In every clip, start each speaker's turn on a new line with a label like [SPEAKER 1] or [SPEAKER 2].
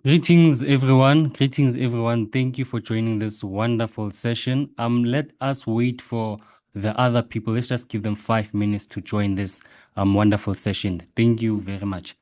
[SPEAKER 1] Greetings, everyone. Greetings, everyone. Thank you for joining this wonderful session. Let us wait for the other people. Let's just give them 5 minutes to join this wonderful session. Thank you very much.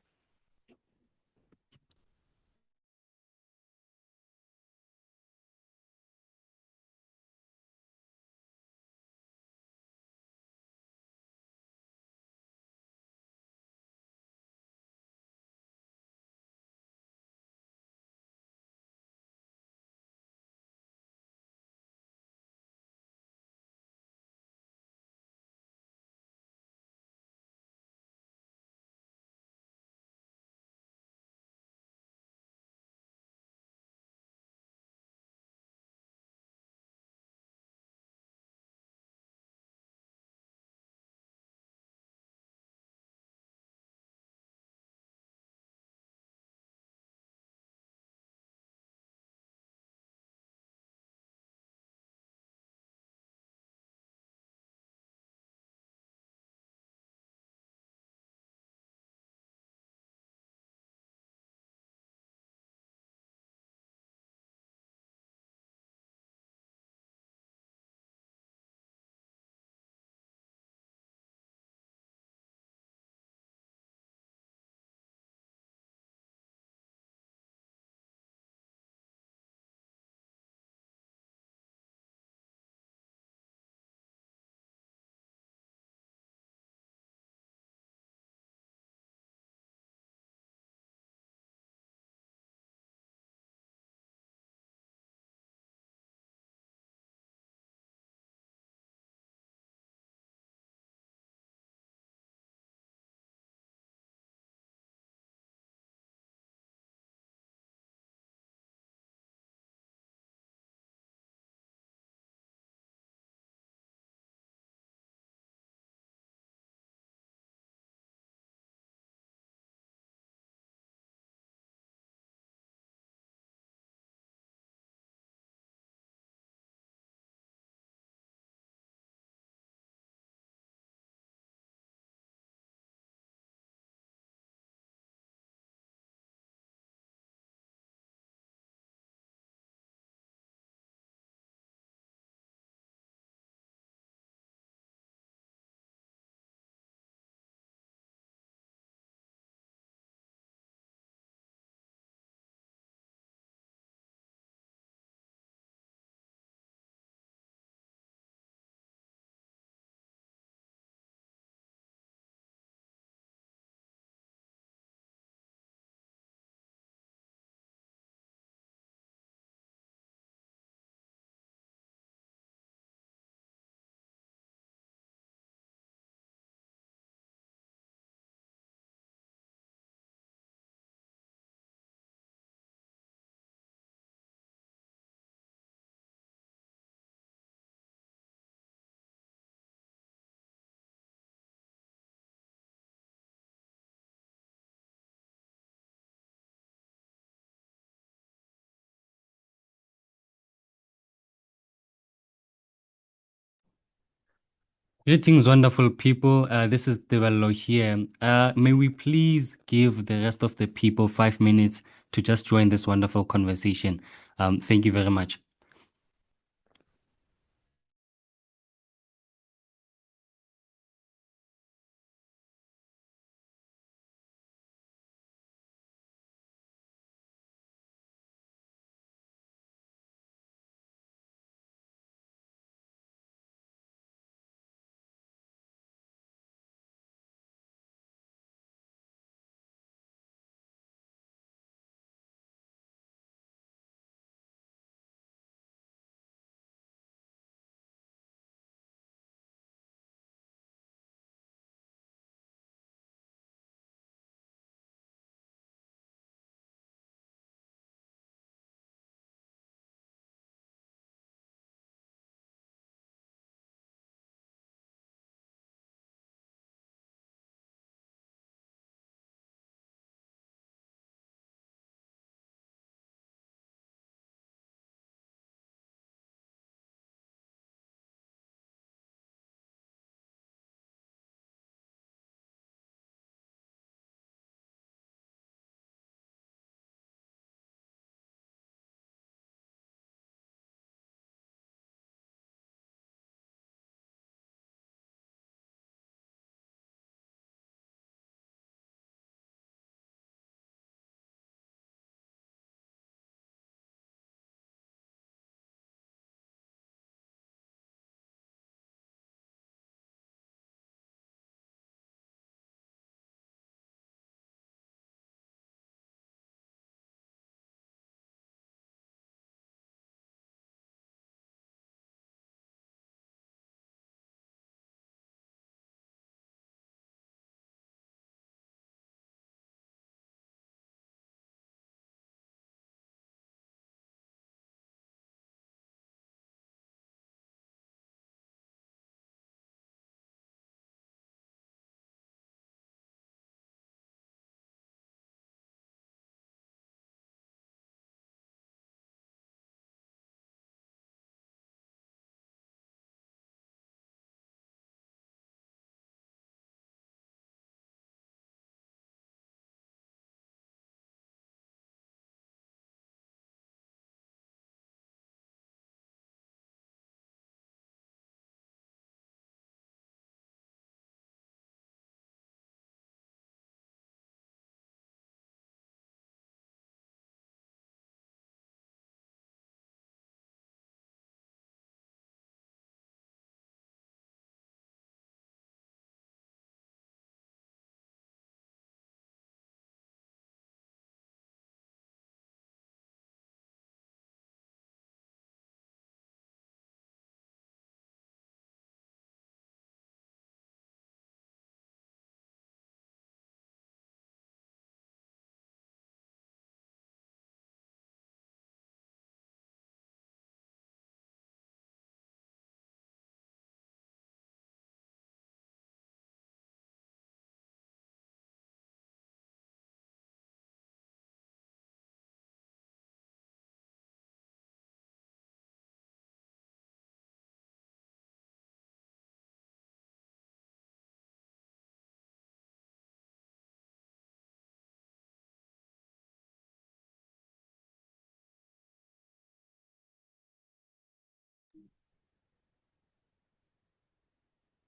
[SPEAKER 1] Greetings, wonderful people. This is Devalo here. May we please give the rest of the people 5 minutes to just join this wonderful conversation. Thank you very much.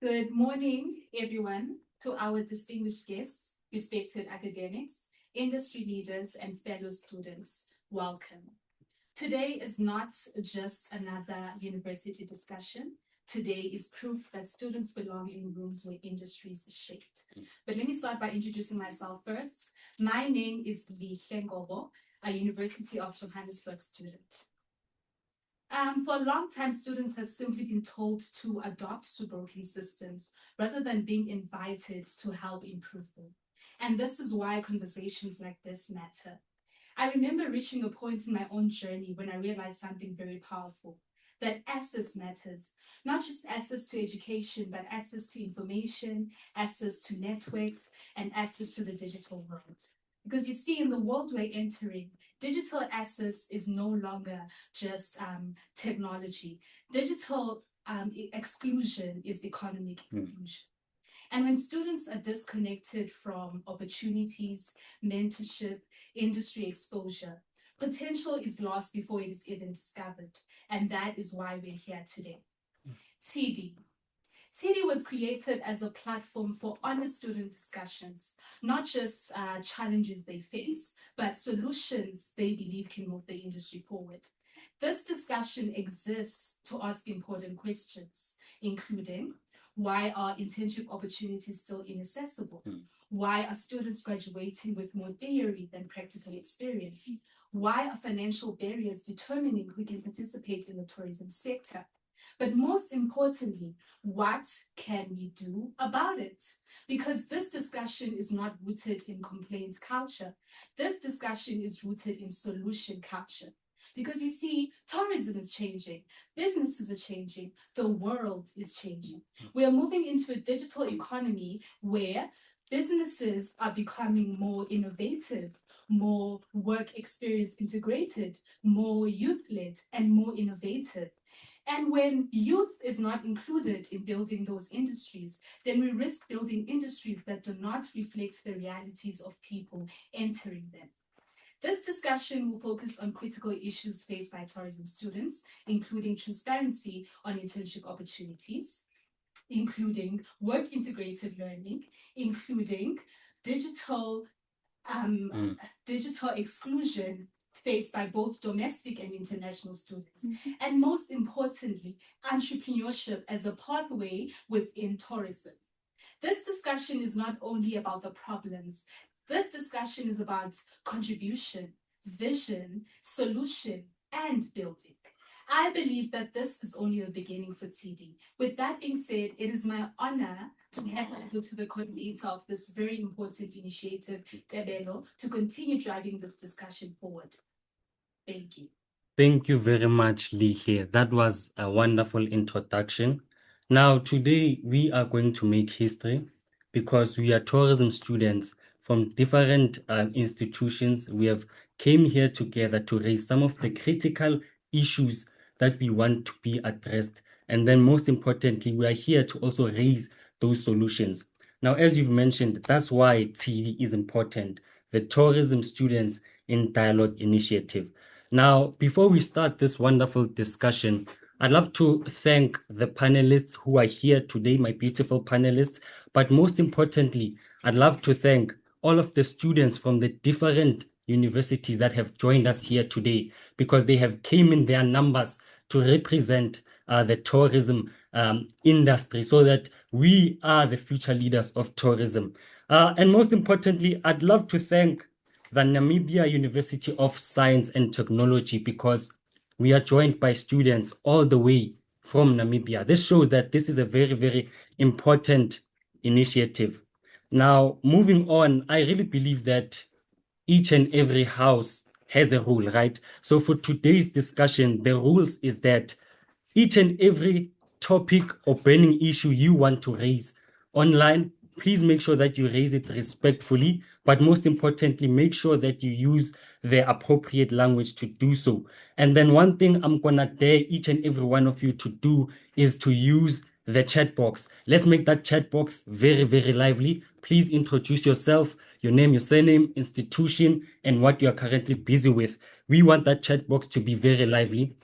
[SPEAKER 2] Good morning, everyone, to our distinguished guests, respected academics, industry leaders, and fellow students. Welcome. Today is not just another university discussion. Today is proof that students belong in rooms where industries are shaped. But let me start by introducing myself first. My name is Lihle Ngobo, a University of Johannesburg student. For a long time, students have simply been told to adopt to broken systems rather than being invited to help improve them. And this is why conversations like this matter. I remember reaching a point in my own journey when I realized something very powerful, that access matters, not just access to education, but access to information, access to networks, and access to the digital world. Because you see, in the world we're entering, digital access is no longer just technology. Digital exclusion is economic inclusion. And when students are disconnected from opportunities, mentorship, industry exposure, potential is lost before it is even discovered. And that is why we're here today. TD. TD was created as a platform for honest student discussions, not just challenges they face, but solutions they believe can move the industry forward. This discussion exists to ask important questions, including why are internship opportunities still inaccessible? Why are students graduating with more theory than practical experience? Why are financial barriers determining who can participate in the tourism sector? But most importantly, what can we do about it? Because this discussion is not rooted in complaint culture. This discussion is rooted in solution culture. Because you see, tourism is changing, businesses are changing, the world is changing. We are moving into a digital economy where businesses are becoming more innovative, more work experience integrated, more youth-led, and more innovative. And when youth is not included in building those industries, then we risk building industries that do not reflect the realities of people entering them. This discussion will focus on critical issues faced by tourism students, including transparency on internship opportunities, including work integrated learning, including digital digital exclusion faced by both domestic and international students, and most importantly, entrepreneurship as a pathway within tourism. This discussion is not only about the problems, this discussion is about contribution, vision, solution, and building. I believe that this is only the beginning for TD. With that being said, it is my honor to hand over to the coordinator of this very important initiative, Tebelo, to continue driving this discussion forward. Thank you.
[SPEAKER 1] Thank you very much, Lihe. That was a wonderful introduction. Now, today we are going to make history because we are tourism students from different institutions. We have came here together to raise some of the critical issues that we want to be addressed. And then most importantly, we are here to also raise those solutions. Now, as you've mentioned, that's why TD is important, the Tourism Students in Dialogue Initiative. Now, before we start this wonderful discussion, I'd love to thank the panelists who are here today, my beautiful panelists. But most importantly, I'd love to thank all of the students from the different universities that have joined us here today, because they have came in their numbers to represent the tourism industry, so that we are the future leaders of tourism. And most importantly, I'd love to thank the Namibia University of Science and Technology, because we are joined by students all the way from Namibia. This shows that this is a very, very important initiative. Now, moving on, I really believe that each and every house has a rule, right? So for today's discussion, the rules is that each and every topic or burning issue you want to raise online, please make sure that you raise it respectfully, but most importantly, make sure that you use the appropriate language to do so. And then one thing I'm gonna dare each and every one of you to do is to use the chat box. Let's make that chat box very, very lively. Please introduce yourself, your name, your surname, institution, and what you are currently busy with. We want that chat box to be very lively.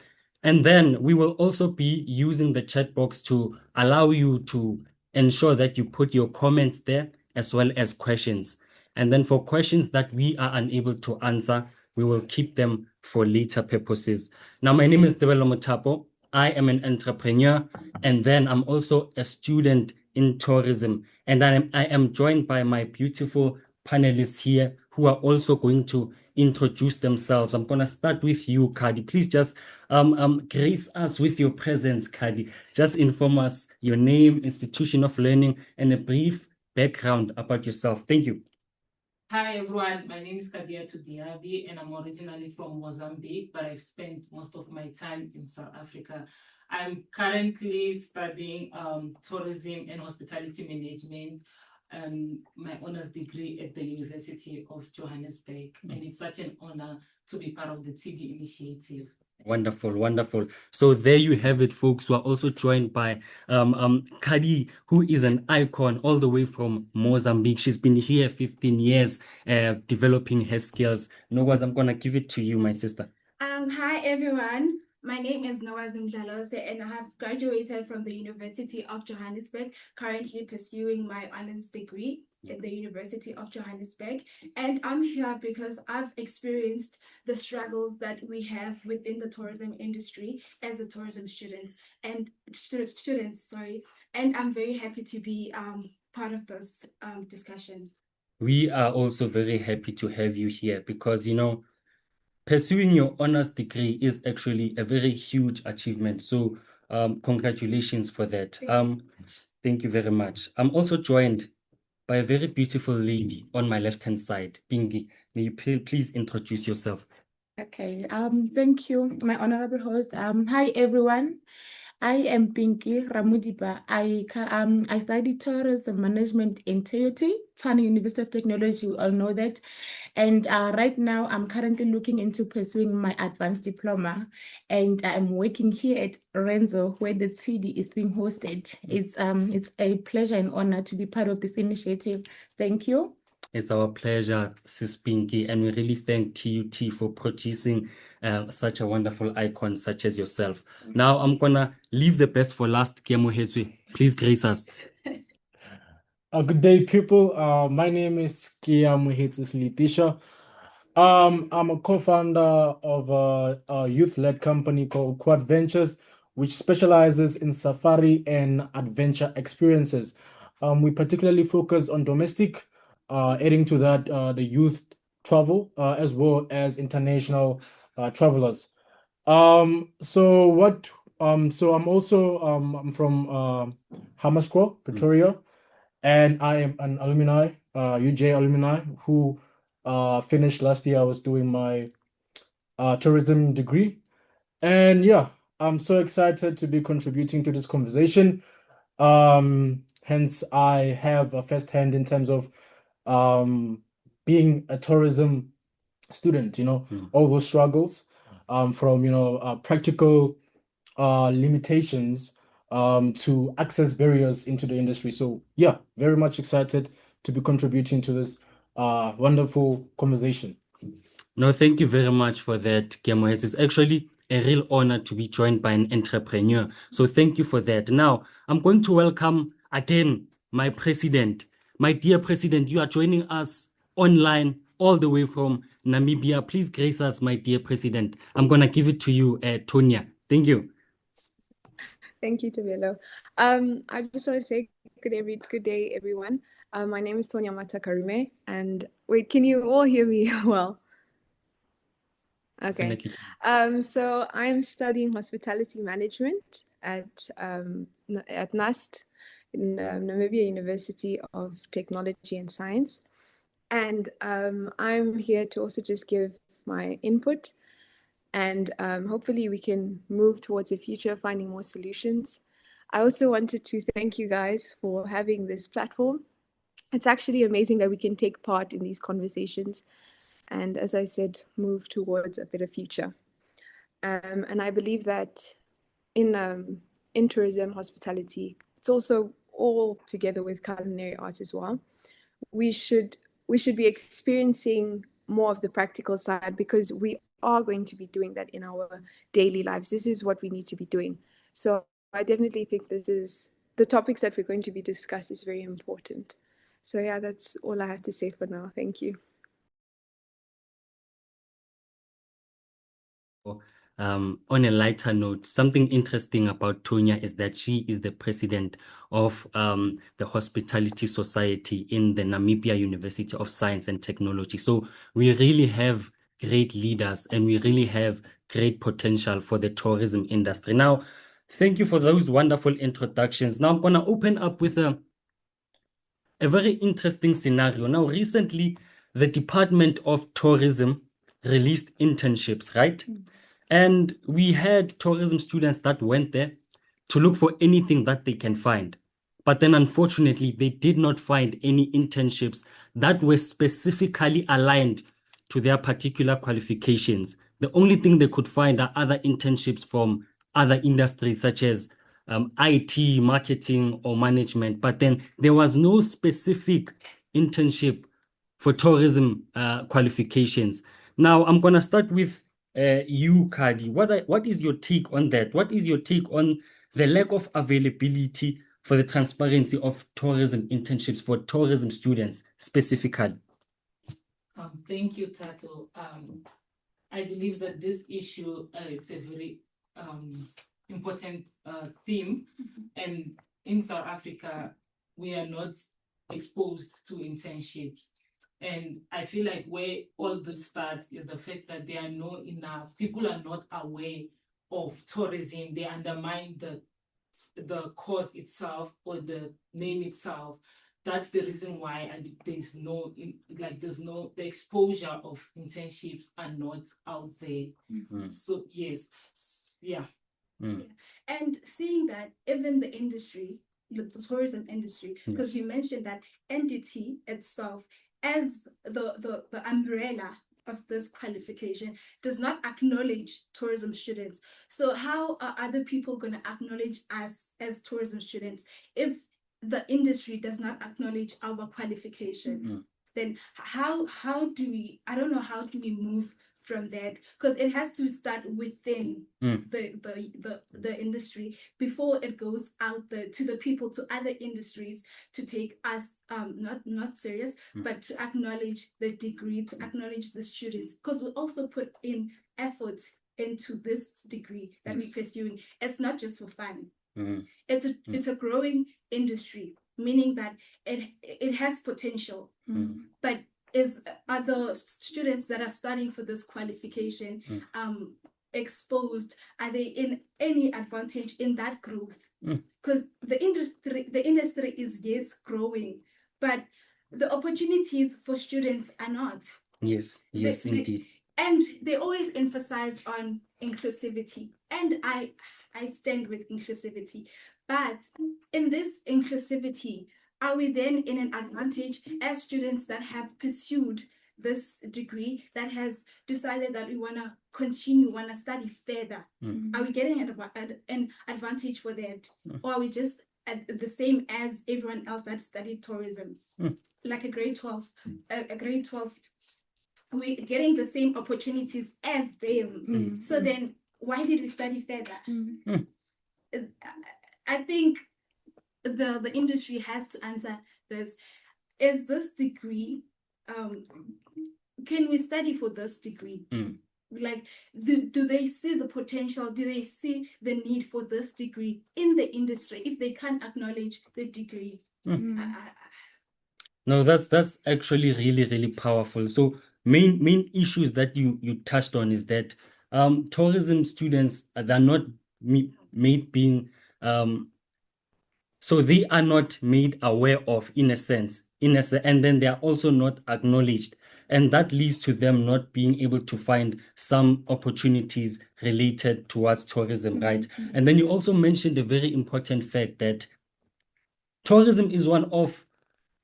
[SPEAKER 1] And then we will also be using the chat box to allow you to ensure that you put your comments there as well as questions. And then for questions that we are unable to answer, we will keep them for later purposes. Now, my name is Debelo Mutapo. I am an entrepreneur, and then I'm also a student in tourism. And I am joined by my beautiful panelists here who are also going to introduce themselves. I'm going to start with you, Kadi. Please just grace us with your presence, Kadi. Just inform us your name, institution of learning, and a brief background about yourself. Thank you.
[SPEAKER 3] Hi everyone, my name is Kadia Tudiabi and I'm originally from Mozambique, but I've spent most of my time in South Africa. I'm currently studying tourism and hospitality management, my honors degree at the University of Johannesburg, and it's such an honor to be part of the TD initiative.
[SPEAKER 1] Wonderful, wonderful. So there you have it, folks. We're also joined by Kadi, who is an icon all the way from Mozambique. She's been here 15 years, developing her skills. Nogaz, I'm gonna give it to you, my sister.
[SPEAKER 4] Hi everyone. My name is Noaz Mdlalose and I have graduated from the University of Johannesburg, currently pursuing my honors degree at the University of Johannesburg. And I'm here because I've experienced the struggles that we have within the tourism industry as a tourism students, and I'm very happy to be part of this discussion.
[SPEAKER 1] We are also very happy to have you here because, you know, pursuing your honors degree is actually a very huge achievement. So congratulations for that. Thank you very much. I'm also joined by a very beautiful lady on my left-hand side. Pingi, may you please introduce yourself?
[SPEAKER 5] Okay, thank you, my honorable host. Hi everyone. I am Pinky Ramudiba. I study tourism management in TUT, Tshwane University of Technology. You all know that. And right now, I'm currently looking into pursuing my advanced diploma. And I'm working here at Rendzo, where the CD is being hosted. It's a pleasure and honor to be part of this initiative. Thank you.
[SPEAKER 1] It's our pleasure, Sis Pinky, and we really thank TUT for producing such a wonderful icon such as yourself. Now, I'm going to leave the best for last. Kemohetswe, please grace us.
[SPEAKER 6] Good day, people. My name is Kia Muhetsis. I'm a co-founder of a youth-led company called Quad Ventures, which specializes in safari and adventure experiences. We particularly focus on domestic, adding to that the youth travel as well as international travelers. So I'm also I'm from Hammarskraal, Pretoria, and I am an alumni, UJ alumni who finished last year. I was doing my tourism degree, and yeah, I'm so excited to be contributing to this conversation. Hence, I have a first hand in terms of being a tourism student. You know, all those struggles, from practical limitations to access barriers into the industry. So yeah, very much excited to be contributing to this wonderful conversation.
[SPEAKER 1] No, thank you very much for that, Kemohets. It's actually a real honor to be joined by an entrepreneur. So thank you for that. Now, I'm going to welcome again my president. My dear president, you are joining us online all the way from Namibia. Please grace us, my dear president. I'm going to give it to you, Tonya. Thank you.
[SPEAKER 7] Thank you, Tavelo. I just want to say good day, everyone. My name is Tonya Matakarume, and wait, can you all hear me well? Okay. So I'm studying hospitality management at NUST, in Namibia University of Technology and Science, and I'm here to also just give my input. And hopefully we can move towards the future, finding more solutions. I also wanted to thank you guys for having this platform. It's actually amazing that we can take part in these conversations. And as I said, move towards a better future. And I believe that in tourism, hospitality, it's also all together with culinary art as well. We should be experiencing more of the practical side, because we are going to be doing that in our daily lives. This is what we need to be doing. So I definitely think this the topics that we're going to be discussed is very important. So yeah, that's all I have to say for now. Thank you.
[SPEAKER 1] On a lighter note, something interesting about Tonya is that she is the president of the Hospitality Society in the Namibia University of Science and Technology. So we really have great leaders and we really have great potential for the tourism industry. Now, thank you for those wonderful introductions. Now I'm going to open up with a very interesting scenario. Now, recently, the Department of Tourism released internships, right? And we had tourism students that went there to look for anything that they can find. But then, unfortunately, they did not find any internships that were specifically aligned to their particular qualifications. The only thing they could find are other internships from other industries, such as IT, marketing, or management. But then there was no specific internship for tourism qualifications. Now, I'm going to start with you, Kadi. What is your take on that? What is your take on the lack of availability for the transparency of tourism internships for tourism students specifically?
[SPEAKER 3] Thank you, Tato. I believe that this issue it's a very important theme, and in South Africa we are not exposed to internships. And I feel like where all this starts is the fact that there are no enough people are not aware of tourism. They undermine the course itself or the name itself. That's the reason why there's no the exposure of internships are not out there. So yes, yeah.
[SPEAKER 4] And seeing that even the industry, the tourism industry, because you mentioned that entity itself as the umbrella of this qualification does not acknowledge tourism students. So how are other people going to acknowledge us as tourism students if the industry does not acknowledge our qualification? Then how do we, I don't know, how do we move from that? Because it has to start within the industry before it goes out there to the people, to other industries, to take us not serious, but to acknowledge the degree, to acknowledge the students, because we also put in effort into this degree that we're pursuing. It's not just for fun. It's a growing industry, meaning that it has potential, but are the students that are studying for this qualification exposed? Are they in any advantage in that growth? Because the industry is growing, but the opportunities for students are not. Yes, indeed. And they always emphasize on inclusivity, and I stand with inclusivity. But in this inclusivity, are we then in an advantage as students that have pursued this degree, that has decided that we want to continue, want to study further? Are we getting an advantage for that? Or are we just at the same as everyone else that studied tourism? Like a grade 12, we're getting the same opportunities as them. So then why did we study further? I think the industry has to answer this. Is this degree, can we study for this degree? Like, do they see the potential? Do they see the need for this degree in the industry if they can't acknowledge the degree?
[SPEAKER 1] No, that's actually really, really powerful. So main issues that you touched on is that tourism students, they're not made being so they are not made aware of, in a sense, and then they are also not acknowledged. And that leads to them not being able to find some opportunities related towards tourism, right? And then you also mentioned a very important fact that tourism is one of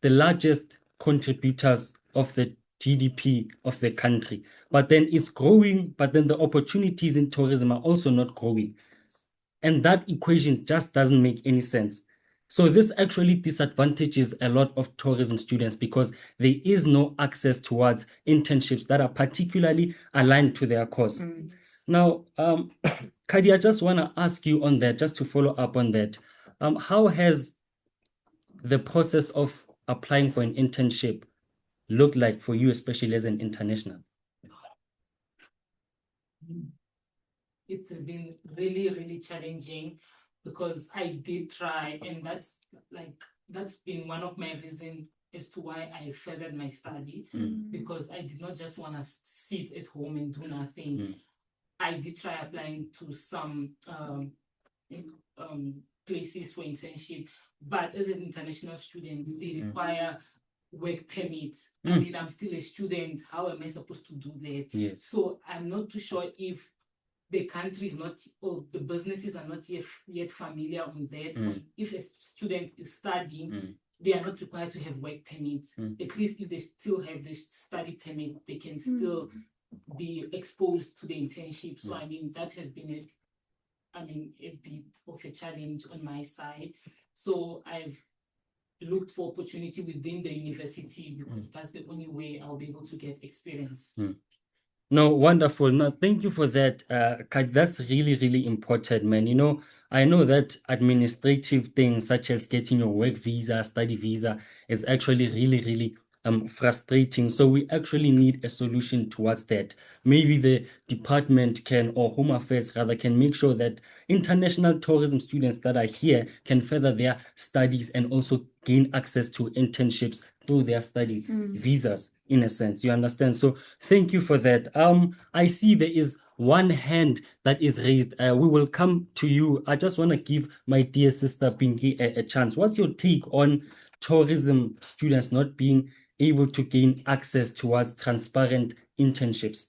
[SPEAKER 1] the largest contributors of the GDP of the country. But then it's growing, but then the opportunities in tourism are also not growing. And that equation just doesn't make any sense. So this actually disadvantages a lot of tourism students because there is no access towards internships that are particularly aligned to their course. Now, Kadi, I just want to ask you on that, just to follow up on that. how has the process of applying for an internship look like for you, especially as an international?
[SPEAKER 3] It's been really, really challenging because I did try, and that's been one of my reasons as to why I furthered my study, because I did not just want to sit at home and do nothing. I did try applying to some places for internship, but as an international student, they require work permits. I mean, I'm still a student. How am I supposed to do that?
[SPEAKER 1] Yes.
[SPEAKER 3] So I'm not too sure if the country is not, or the businesses are not yet familiar on that. Or if a student is studying, they are not required to have work permits. At least if they still have this study permit, they can still be exposed to the internship. So I mean, that has been a bit of a challenge on my side. So I've looked for opportunity within the university because that's the only way I'll be able to get experience.
[SPEAKER 1] No, wonderful. No, thank you for that, Kat. That's really, really important, man. You know, I know that administrative things such as getting your work visa, study visa is actually really, really frustrating. So we actually need a solution towards that. Maybe the department can, or Home Affairs rather, can make sure that international tourism students that are here can further their studies and also gain access to internships through their study visas, in a sense. You understand? So thank you for that. I see there is one hand that is raised. We will come to you. I just want to give my dear sister Pinky a chance. What's your take on tourism students not being able to gain access towards transparent internships?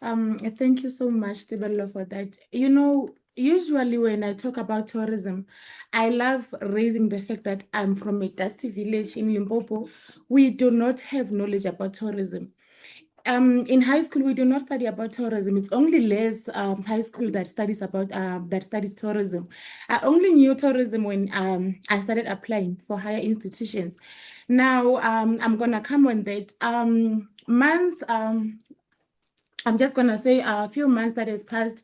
[SPEAKER 5] Thank you so much, Tibalo, for that. You know, usually when I talk about tourism, I love raising the fact that I'm from a dusty village in Limpopo. We do not have knowledge about tourism. In high school, we do not study about tourism. It's only less high school that studies tourism. I only knew tourism when I started applying for higher institutions. Now I'm gonna come on that. I'm just gonna say a few months that has passed.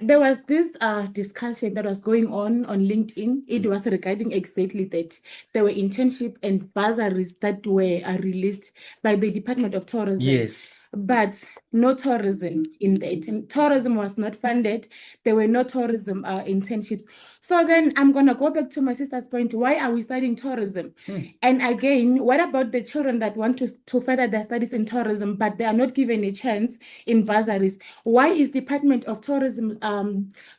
[SPEAKER 5] There was this discussion that was going on LinkedIn. It was regarding exactly that. There were internship and bursaries that were released by the Department of Tourism.
[SPEAKER 1] Yes.
[SPEAKER 5] But no tourism in that. And tourism was not funded. There were no tourism internships. So then I'm going to go back to my sister's point. Why are we studying tourism? And again, what about the children that want to further their studies in tourism, but they are not given a chance in bursaries? Why is Department of Tourism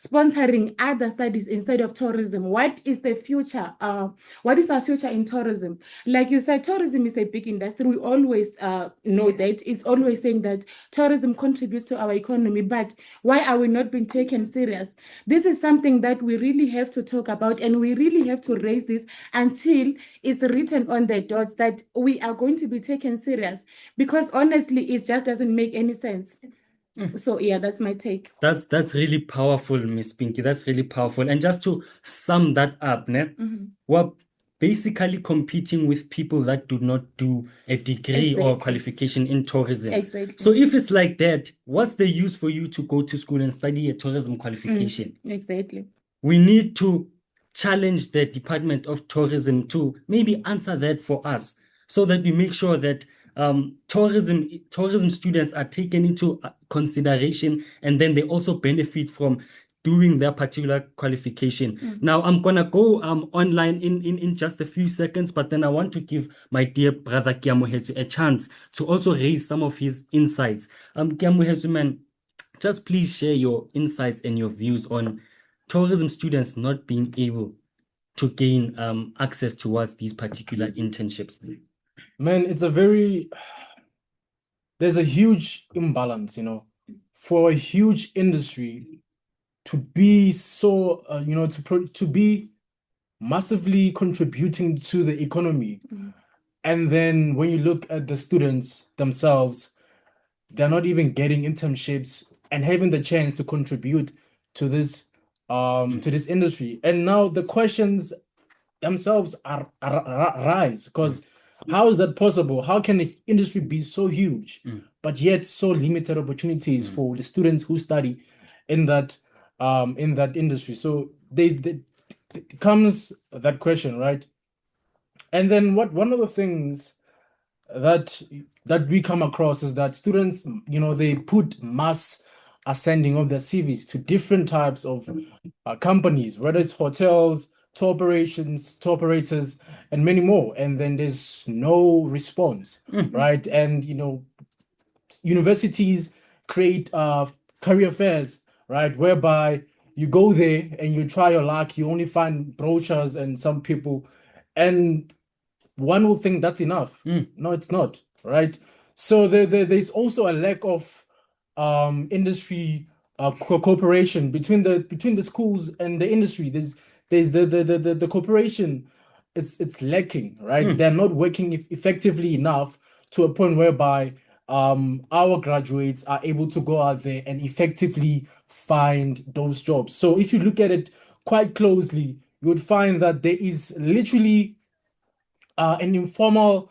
[SPEAKER 5] sponsoring other studies instead of tourism? What is the future? What is our future in tourism? Like you said, tourism is a big industry. We always know that. It's always saying that tourism contributes to our economy, but why are we not being taken serious? This is something that we really have to talk about, and we really have to raise this until it's written on the dots that we are going to be taken serious, because honestly, it just doesn't make any sense. So yeah, that's my take.
[SPEAKER 1] That's really powerful, Miss Pinky. That's really powerful. And just to sum that up, we're basically competing with people that do not do a degree or qualification in tourism.
[SPEAKER 5] Exactly.
[SPEAKER 1] So if it's like that, what's the use for you to go to school and study a tourism qualification?
[SPEAKER 5] Exactly.
[SPEAKER 1] We need to challenge the Department of Tourism to maybe answer that for us, so that we make sure that tourism students are taken into consideration, and then they also benefit from doing their particular qualification. Now I'm gonna go online in just a few seconds, but then I want to give my dear brother Kiamohetsu a chance to also raise some of his insights. Kiamohetsu, man, just please share your insights and your views on tourism students not being able to gain access towards these particular internships.
[SPEAKER 6] Man, there's a huge imbalance, you know, for a huge industry to be so, to be massively contributing to the economy. And then when you look at the students themselves, they're not even getting internships and having the chance to contribute to this industry. And now the questions themselves rise, because how is that possible? How can the industry be so huge, but yet so limited opportunities for the students who study in that industry? So comes that question, right? And then one of the things that we come across is that students, they put mass ascending of their CVs to different types of companies, whether it's hotels, tour operations, tour operators, and many more. And then there's no response, right? And universities create career fairs, right, whereby you go there and you try your luck. You only find brochures and some people, and one will think that's enough. No, it's not, right? So there's also a lack of industry cooperation between the schools and the industry. There's the cooperation. It's lacking, right? They're not working effectively enough to a point whereby our graduates are able to go out there and effectively find those jobs. So if you look at it quite closely, you would find that there is literally an informal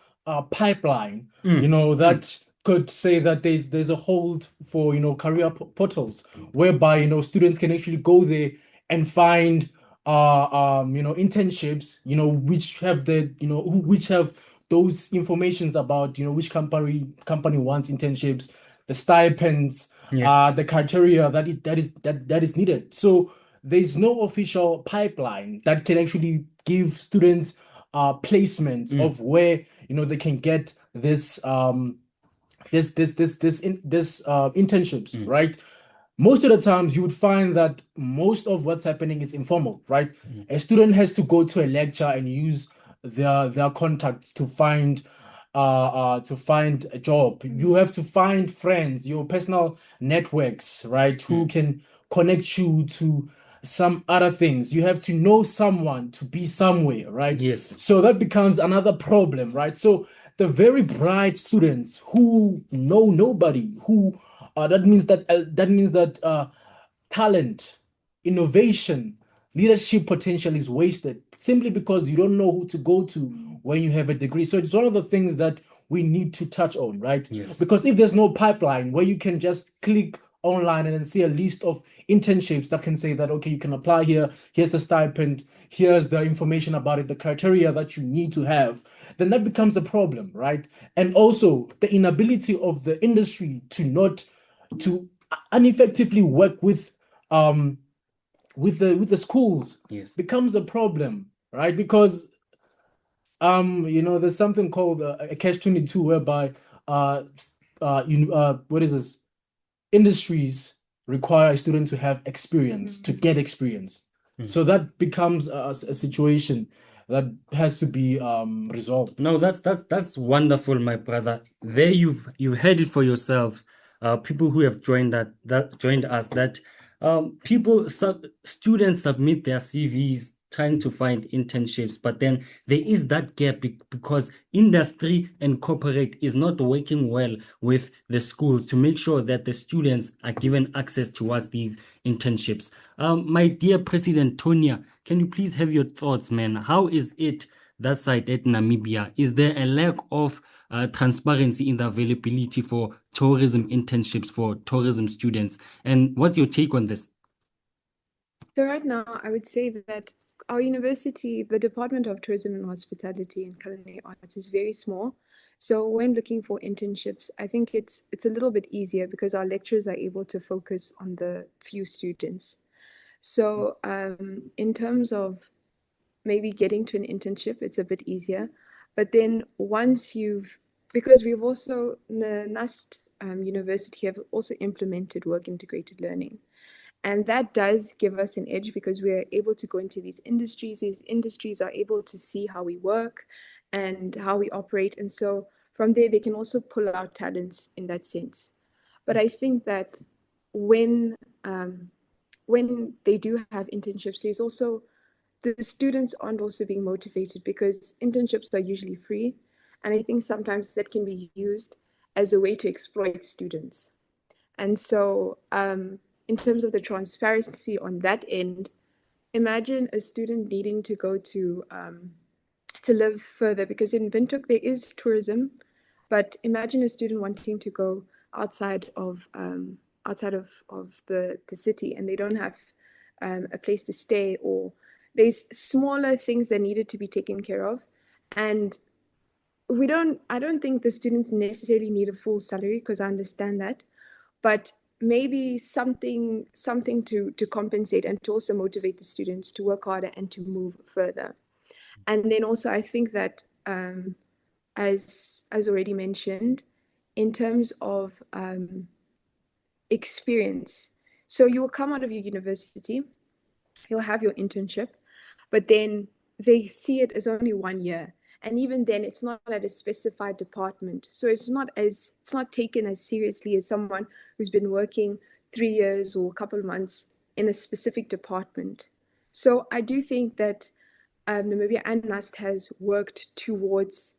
[SPEAKER 6] pipeline, that could say that there's a hold for career portals whereby students can actually go there and find internships, which have which have those informations about which company wants internships, the stipends,
[SPEAKER 1] Yes.
[SPEAKER 6] the criteria that is needed. So there's no official pipeline that can actually give students placements of where they can get this internships, right? Most of the times you would find that most of what's happening is informal, right? A student has to go to a lecture and use their contacts to find a job. You have to find friends, your personal networks, right, who can connect you to some other things. You have to know someone to be somewhere, right?
[SPEAKER 1] Yes.
[SPEAKER 6] So that becomes another problem, right? So the very bright students who know nobody, who that means that talent, innovation, leadership potential is wasted simply because you don't know who to go to when you have a degree. So it's one of the things that we need to touch on, right?
[SPEAKER 1] Yes.
[SPEAKER 6] Because if there's no pipeline where you can just click online and then see a list of internships that can say that, okay, you can apply here, here's the stipend, here's the information about it, the criteria that you need to have, then that becomes a problem, right? And also the inability of the industry to ineffectively work with the schools
[SPEAKER 1] Yes.
[SPEAKER 6] becomes a problem, right? Because there's something called a catch-22 whereby what is this? Industries require a student to have experience, to get experience. So that becomes a situation that has to be resolved.
[SPEAKER 1] No, that's wonderful, my brother. There you've heard it for yourself. People who have joined joined us, that students submit their CVs trying to find internships, but then there is that gap because industry and corporate is not working well with the schools to make sure that the students are given access towards these internships. My dear President Tonya, can you please have your thoughts, man? How is it that side at Namibia? Is there a lack of transparency in the availability for tourism internships for tourism students? And what's your take on this?
[SPEAKER 7] So right now, I would say that our university, the Department of Tourism and Hospitality and Culinary Arts, is very small. So when looking for internships, I think it's a little bit easier because our lecturers are able to focus on the few students. So in terms of maybe getting to an internship, it's a bit easier. But then because we've also, the NUST University have also implemented work integrated learning. And that does give us an edge because we're able to go into these industries. These industries are able to see how we work and how we operate. And so from there, they can also pull out talents in that sense. But I think that when they do have internships, there's also the students aren't also being motivated because internships are usually free. And I think sometimes that can be used as a way to exploit students. And so in terms of the transparency on that end, imagine a student needing to go to live further, because in Windhoek there is tourism, but imagine a student wanting to go outside of the city and they don't have a place to stay, or there's smaller things that needed to be taken care of, and I don't think the students necessarily need a full salary, because I understand that, but maybe something to compensate and to also motivate the students to work harder and to move further. And then also I think that as already mentioned, in terms of experience, so you will come out of your university, you'll have your internship, but then they see it as only 1 year. And even then, it's not at a specified department. So it's not taken as seriously as someone who's been working 3 years or a couple of months in a specific department. So I do think that Namibia and NUST has worked towards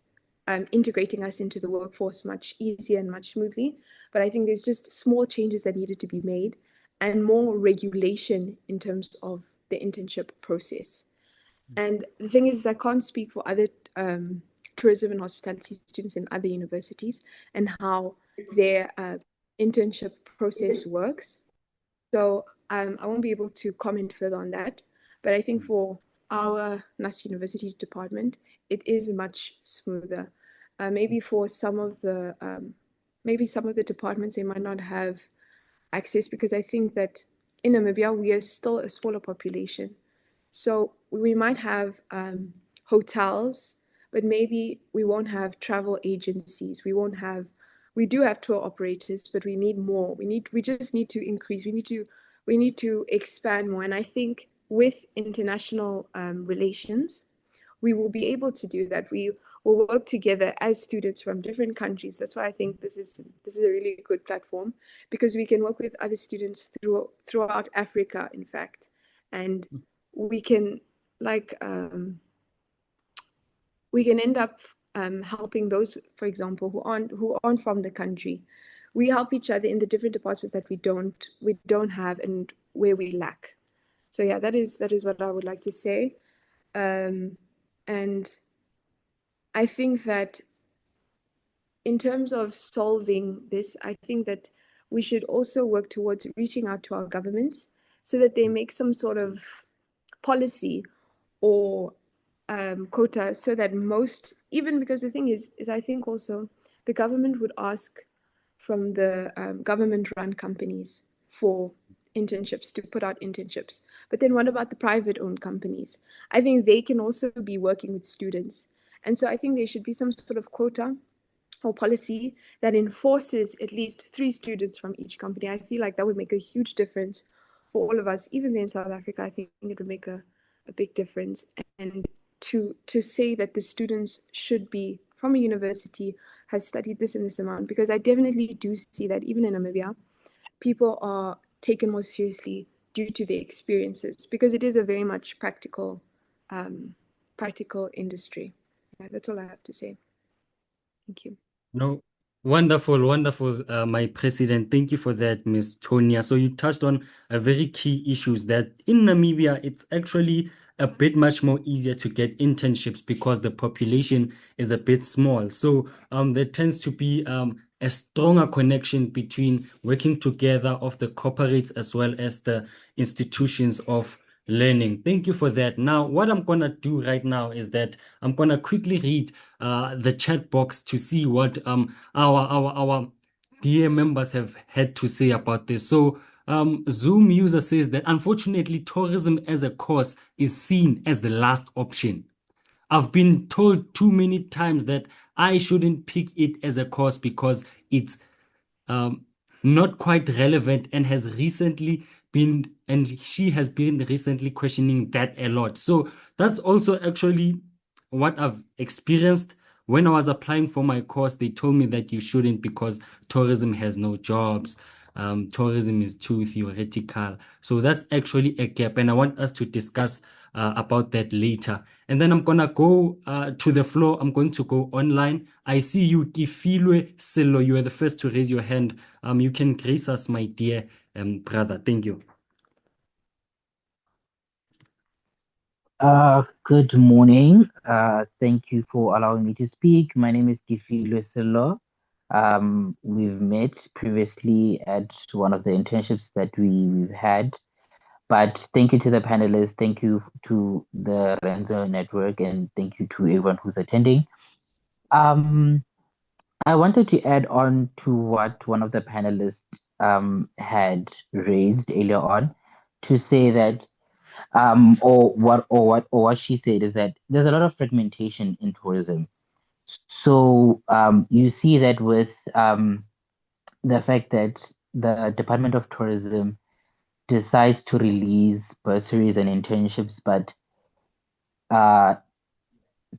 [SPEAKER 7] integrating us into the workforce much easier and much smoothly. But I think there's just small changes that needed to be made and more regulation in terms of the internship process. And the thing is, I can't speak for other tourism and hospitality students in other universities and how their internship process works. So I won't be able to comment further on that. But I think for our NUST University department, it is much smoother. Maybe for some of the departments, they might not have access, because I think that in Namibia, we are still a smaller population. So we might have hotels, but maybe we won't have travel agencies. We do have tour operators, but we need more. We just need to increase. We need to expand more. And I think with international relations, we will be able to do that. We will work together as students from different countries. That's why I think this is a really good platform, because we can work with other students throughout Africa, in fact, and we can end up helping those, for example, who aren't from the country. We help each other in the different departments that we don't have and where we lack. So yeah, that is what I would like to say. And I think that in terms of solving this, I think that we should also work towards reaching out to our governments so that they make some sort of policy or quota, so that even because the thing is I think also the government would ask from the government-run companies for internships, to put out internships. But then what about the private-owned companies? I think they can also be working with students. And so I think there should be some sort of quota or policy that enforces at least 3 students from each company. I feel like that would make a huge difference for all of us. Even in South Africa, I think it would make a big difference. And to say that the students should be from a university, has studied this and this amount, because I definitely do see that even in Namibia, people are taken more seriously due to their experiences, because it is a very much practical industry. Yeah, that's all I have to say. Thank you.
[SPEAKER 1] No, wonderful, wonderful, my president. Thank you for that, Miss Tonia. So you touched on a very key issues that in Namibia, it's actually a bit much more easier to get internships because the population is a bit small. So there tends to be a stronger connection between working together of the corporates as well as the institutions of learning. Thank you for that. Now, what I'm gonna do right now is that I'm gonna quickly read the chat box to see what our dear members have had to say about this. So Zoom user says that unfortunately tourism as a course is seen as the last option. I've been told too many times that I shouldn't pick it as a course because it's not quite relevant and she has been recently questioning that a lot. So that's also actually what I've experienced. When I was applying for my course, they told me that you shouldn't because tourism has no jobs. Tourism is too theoretical. So that's actually a gap, and I want us to discuss about that later. And then I'm gonna go to the floor. I'm going to go online. I see you, Kifilwe Selo. You are the first to raise your hand. You can grace us, my dear brother. Thank you.
[SPEAKER 8] Good morning. Thank you for allowing me to speak. My name is Kifilwe Selo. We've met previously at one of the internships that we've had, But thank you to the panelists, thank you to the Renzo Network, and thank you to everyone who's attending. I wanted to add on to what one of the panelists had raised earlier on, to say that or what she said is that there's a lot of fragmentation in tourism. So you see that with the fact that the Department of Tourism decides to release bursaries and internships, but uh,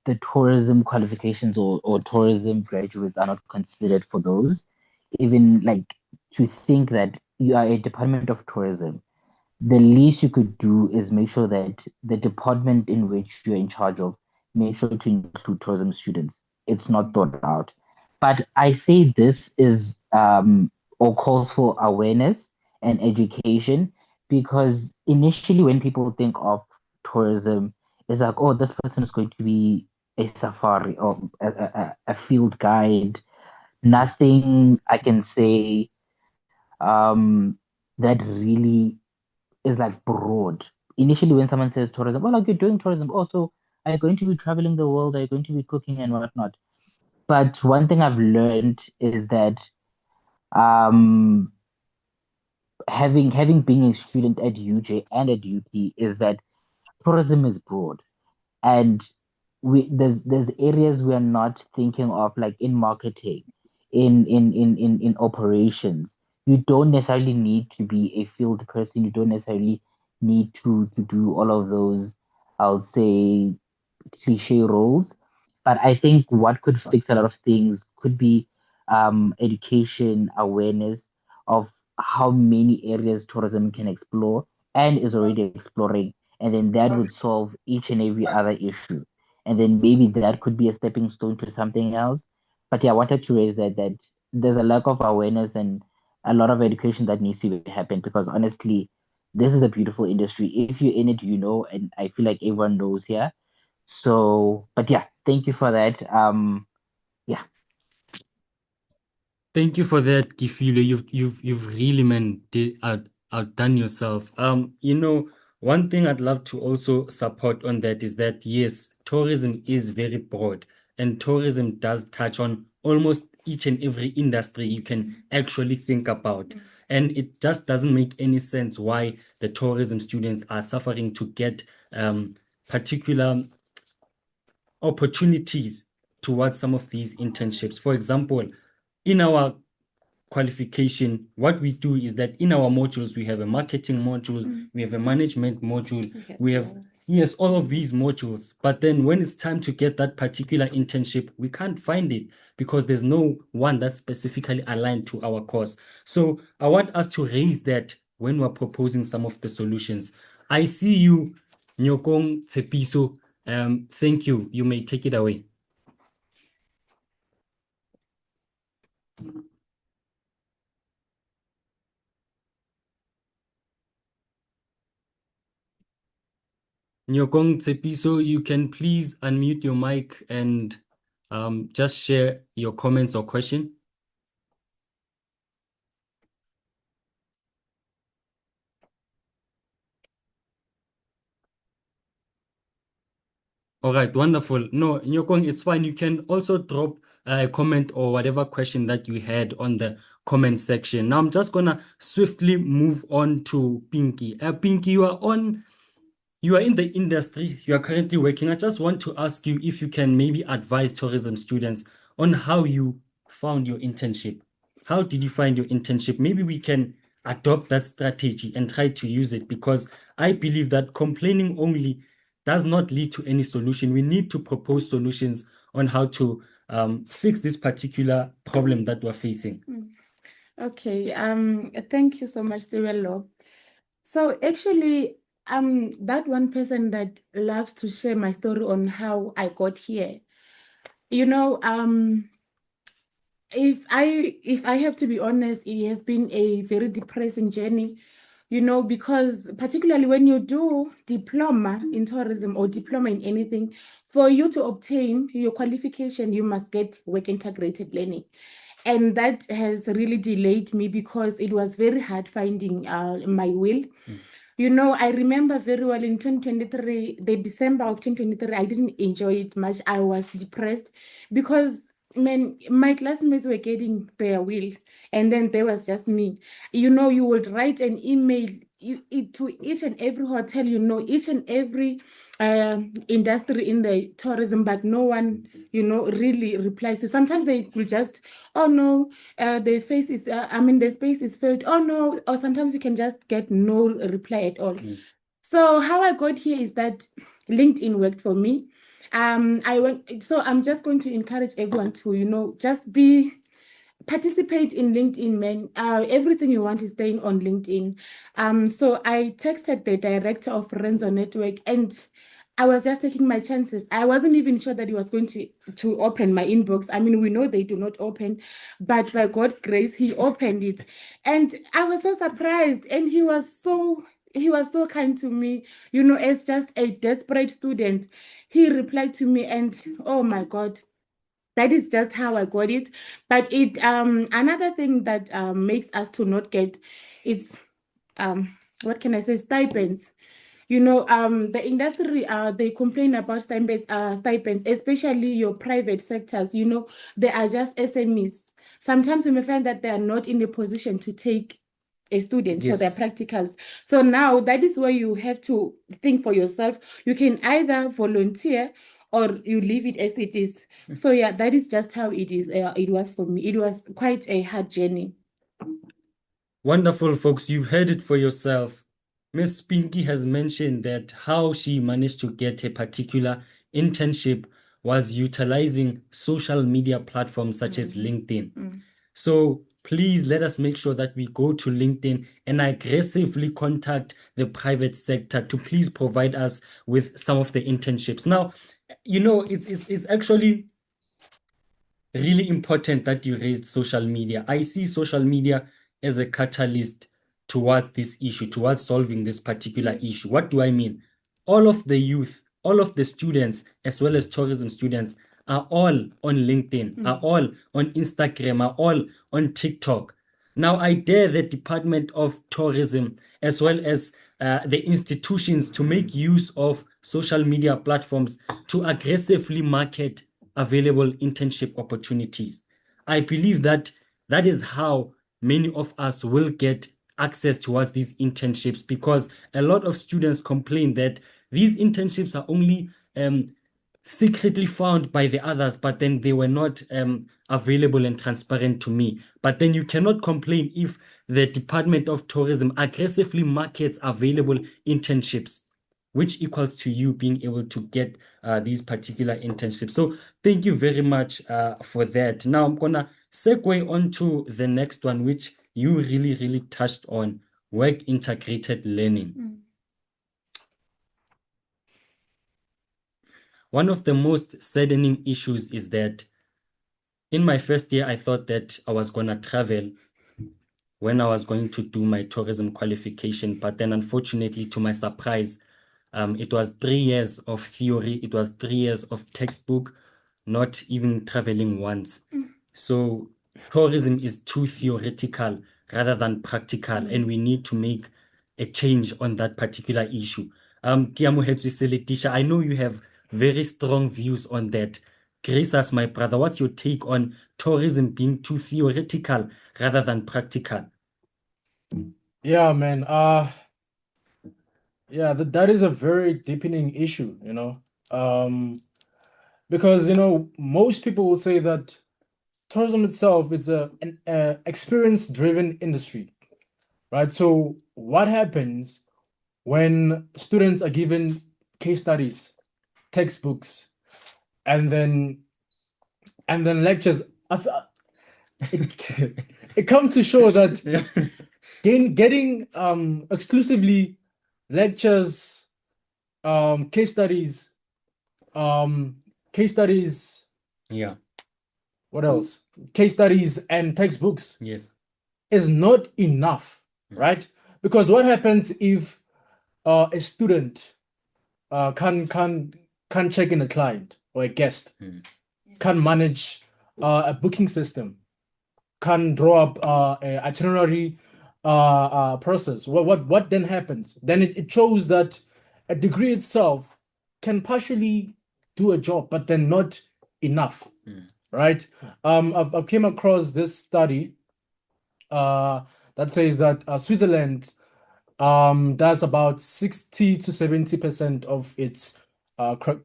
[SPEAKER 8] the tourism qualifications or tourism graduates are not considered for those. Even like, to think that you are a Department of Tourism, the least you could do is make sure that the department in which you're in charge of make sure to include tourism students. It's not thought out. But I say this is or calls for awareness and education, because initially when people think of tourism, it's like, oh, this person is going to be a safari or a field guide. Nothing I can say that really is like broad. Initially, when someone says tourism, well, like, you're doing tourism. Also, are you going to be traveling the world? Are you going to be cooking and whatnot? But one thing I've learned is that um, having been a student at UJ and at UP, is that tourism is broad, and there's areas we are not thinking of, like in marketing, in operations. You don't necessarily need to be a field person. You don't necessarily need to do all of those, I'll say, cliche roles. But I think what could fix a lot of things could be education, awareness of how many areas tourism can explore and is already exploring. And then that would solve each and every other issue. And then maybe that could be a stepping stone to something else. But yeah, I wanted to raise that there's a lack of awareness and a lot of education that needs to happen, because honestly, this is a beautiful industry. If you're in it, you know, and I feel like everyone knows here. So, but yeah, thank you for that. Yeah.
[SPEAKER 1] Thank you for that, Kifile. You've really outdone yourself. One thing I'd love to also support on that is that yes, tourism is very broad, and tourism does touch on almost each and every industry you can actually think about. And it just doesn't make any sense why the tourism students are suffering to get particular opportunities towards some of these internships. For example, in our qualification, what we do is that in our modules, we have a marketing module, we have a management module, we have, yes, all of these modules. But then when it's time to get that particular internship, we can't find it because there's no one that's specifically aligned to our course. So I want us to raise that when we're proposing some of the solutions. I see you, Nyokong Tsepiso. Thank you. You may take it away. Nyokong Tsepiso, you can please unmute your mic and just share your comments or question. All right, wonderful. No, Nyokong, it's fine. You can also drop a comment or whatever question that you had on the comment section. Now I'm just gonna swiftly move on to Pinky. Pinky, you are in the industry, you are currently working. I just want to ask you if you can maybe advise tourism students on how you found your internship. How did you find your internship? Maybe we can adopt that strategy and try to use it, because I believe that complaining only does not lead to any solution. We need to propose solutions on how to fix this particular problem that we're facing.
[SPEAKER 5] Okay, thank you so much, Sirello. So actually, that one person that loves to share my story on how I got here. You know, if I have to be honest, it has been a very depressing journey, you know, because particularly when you do diploma in tourism or diploma in anything, for you to obtain your qualification, you must get work integrated learning. And that has really delayed me because it was very hard finding my will. You know, I remember very well in 2023, the December of 2023, I didn't enjoy it much. I was depressed because, man, my classmates were getting their will, and then there was just me. You know, you would write an email to each and every hotel, you know, each and every industry in the tourism, but no one, you know, really replies. So sometimes they will just, oh no, the face is, the space is filled. Oh no, or sometimes you can just get no reply at all. So how I got here is that LinkedIn worked for me. So I'm just going to encourage everyone to, you know, just participate in LinkedIn, man. Everything you want is staying on LinkedIn. So I texted the director of Rendzo Network, and I was just taking my chances. I wasn't even sure that he was going to open my inbox. I mean, we know they do not open, but by God's grace, he opened it. And I was so surprised. And he was so kind to me, you know, as just a desperate student. He replied to me, and oh my God, that is just how I got it. But it another thing that makes us to not get it's what can I say, stipends. You know, the industry they complain about stipends, especially your private sectors. You know, they are just SMEs. Sometimes you may find that they are not in a position to take a student for their
[SPEAKER 1] Yes.
[SPEAKER 5] practicals. So now that is where you have to think for yourself. You can either volunteer or you leave it as it is. So yeah, that is just how it is. It was for me. It was quite a hard journey.
[SPEAKER 1] Wonderful, folks. You've heard it for yourself. Miss Pinky has mentioned that how she managed to get a particular internship was utilizing social media platforms such as LinkedIn. So please let us make sure that we go to LinkedIn and aggressively contact the private sector to please provide us with some of the internships. Now, you know, it's actually really important that you raised social media. I see social media as a catalyst towards this issue, towards solving this particular issue. What do I mean? All of the youth, all of the students, as well as tourism students, are all on LinkedIn, are all on Instagram, are all on TikTok. Now, I dare the Department of Tourism, as well as the institutions, to make use of social media platforms to aggressively market available internship opportunities. I believe that that is how many of us will get access towards these internships, because a lot of students complain that these internships are only secretly found by the others, but then they were not available and transparent to me. But then you cannot complain if the Department of Tourism aggressively markets available internships, which equals to you being able to get these particular internships. So thank you very much for that. Now I'm gonna segue on to the next one, which you really, really touched on: work integrated learning. One of the most saddening issues is that in my first year, I thought that I was gonna travel when I was going to do my tourism qualification. But then, unfortunately, to my surprise, it was 3 years of theory, it was 3 years of textbook, not even traveling once. So, tourism is too theoretical rather than practical, and we need to make a change on that particular issue. Kiamohetswe Seletisha, I know you have very strong views on that. Grace us, my brother, what's your take on tourism being too theoretical rather than practical?
[SPEAKER 6] Yeah, man. Yeah, that is a very deepening issue, you know. Because most people will say that tourism itself is an experience-driven industry, right? So what happens when students are given case studies, textbooks, and then lectures? It comes to show that getting exclusively lectures, case studies,
[SPEAKER 1] Yeah.
[SPEAKER 6] what else? Case studies and textbooks
[SPEAKER 1] Yes.
[SPEAKER 6] is not enough, right? Because what happens if a student can check in a client or a guest, can manage a booking system, can draw up a itinerary, process. What then happens? Then it shows that a degree itself can partially do a job, but then not enough, right? I've came across this study that says that Switzerland does about 60 to 70% of its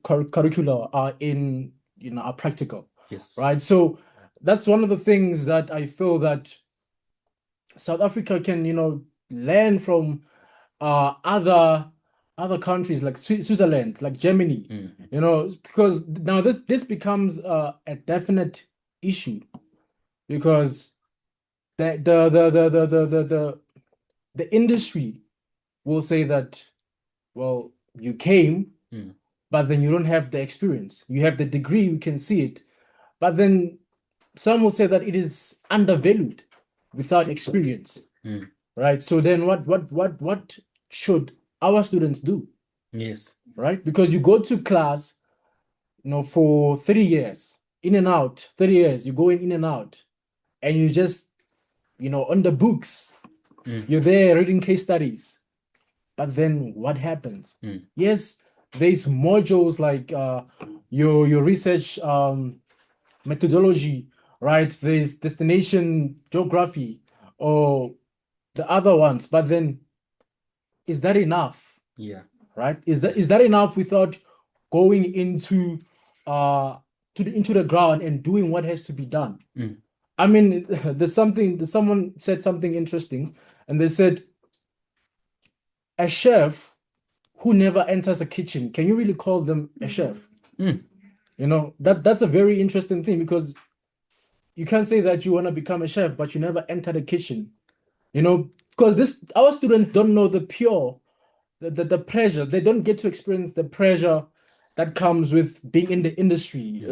[SPEAKER 6] curricula are in are practical.
[SPEAKER 1] Yes.
[SPEAKER 6] Right. So that's one of the things that I feel that South Africa can learn from other countries like Switzerland, like Germany, because now this becomes a definite issue because the industry will say that, well, you came, but then you don't have the experience. You have the degree, we can see it, but then some will say that it is undervalued without experience, right? So then what should our students do?
[SPEAKER 1] Yes.
[SPEAKER 6] Right? Because you go to class, for 3 years, in and out, 30 years, you go in and out, and you just, on the books, you're there reading case studies. But then what happens? Yes, there's modules like your research methodology, right? There's destination geography or the other ones, but then is that enough?
[SPEAKER 1] Yeah.
[SPEAKER 6] Right? Is that enough without going into into the ground and doing what has to be done? I mean, someone said something interesting, and they said a chef who never enters a kitchen, can you really call them a chef? That's a very interesting thing, because you can't say that you want to become a chef, but you never enter the kitchen. Because our students don't know the pressure. They don't get to experience the pressure that comes with being in the industry,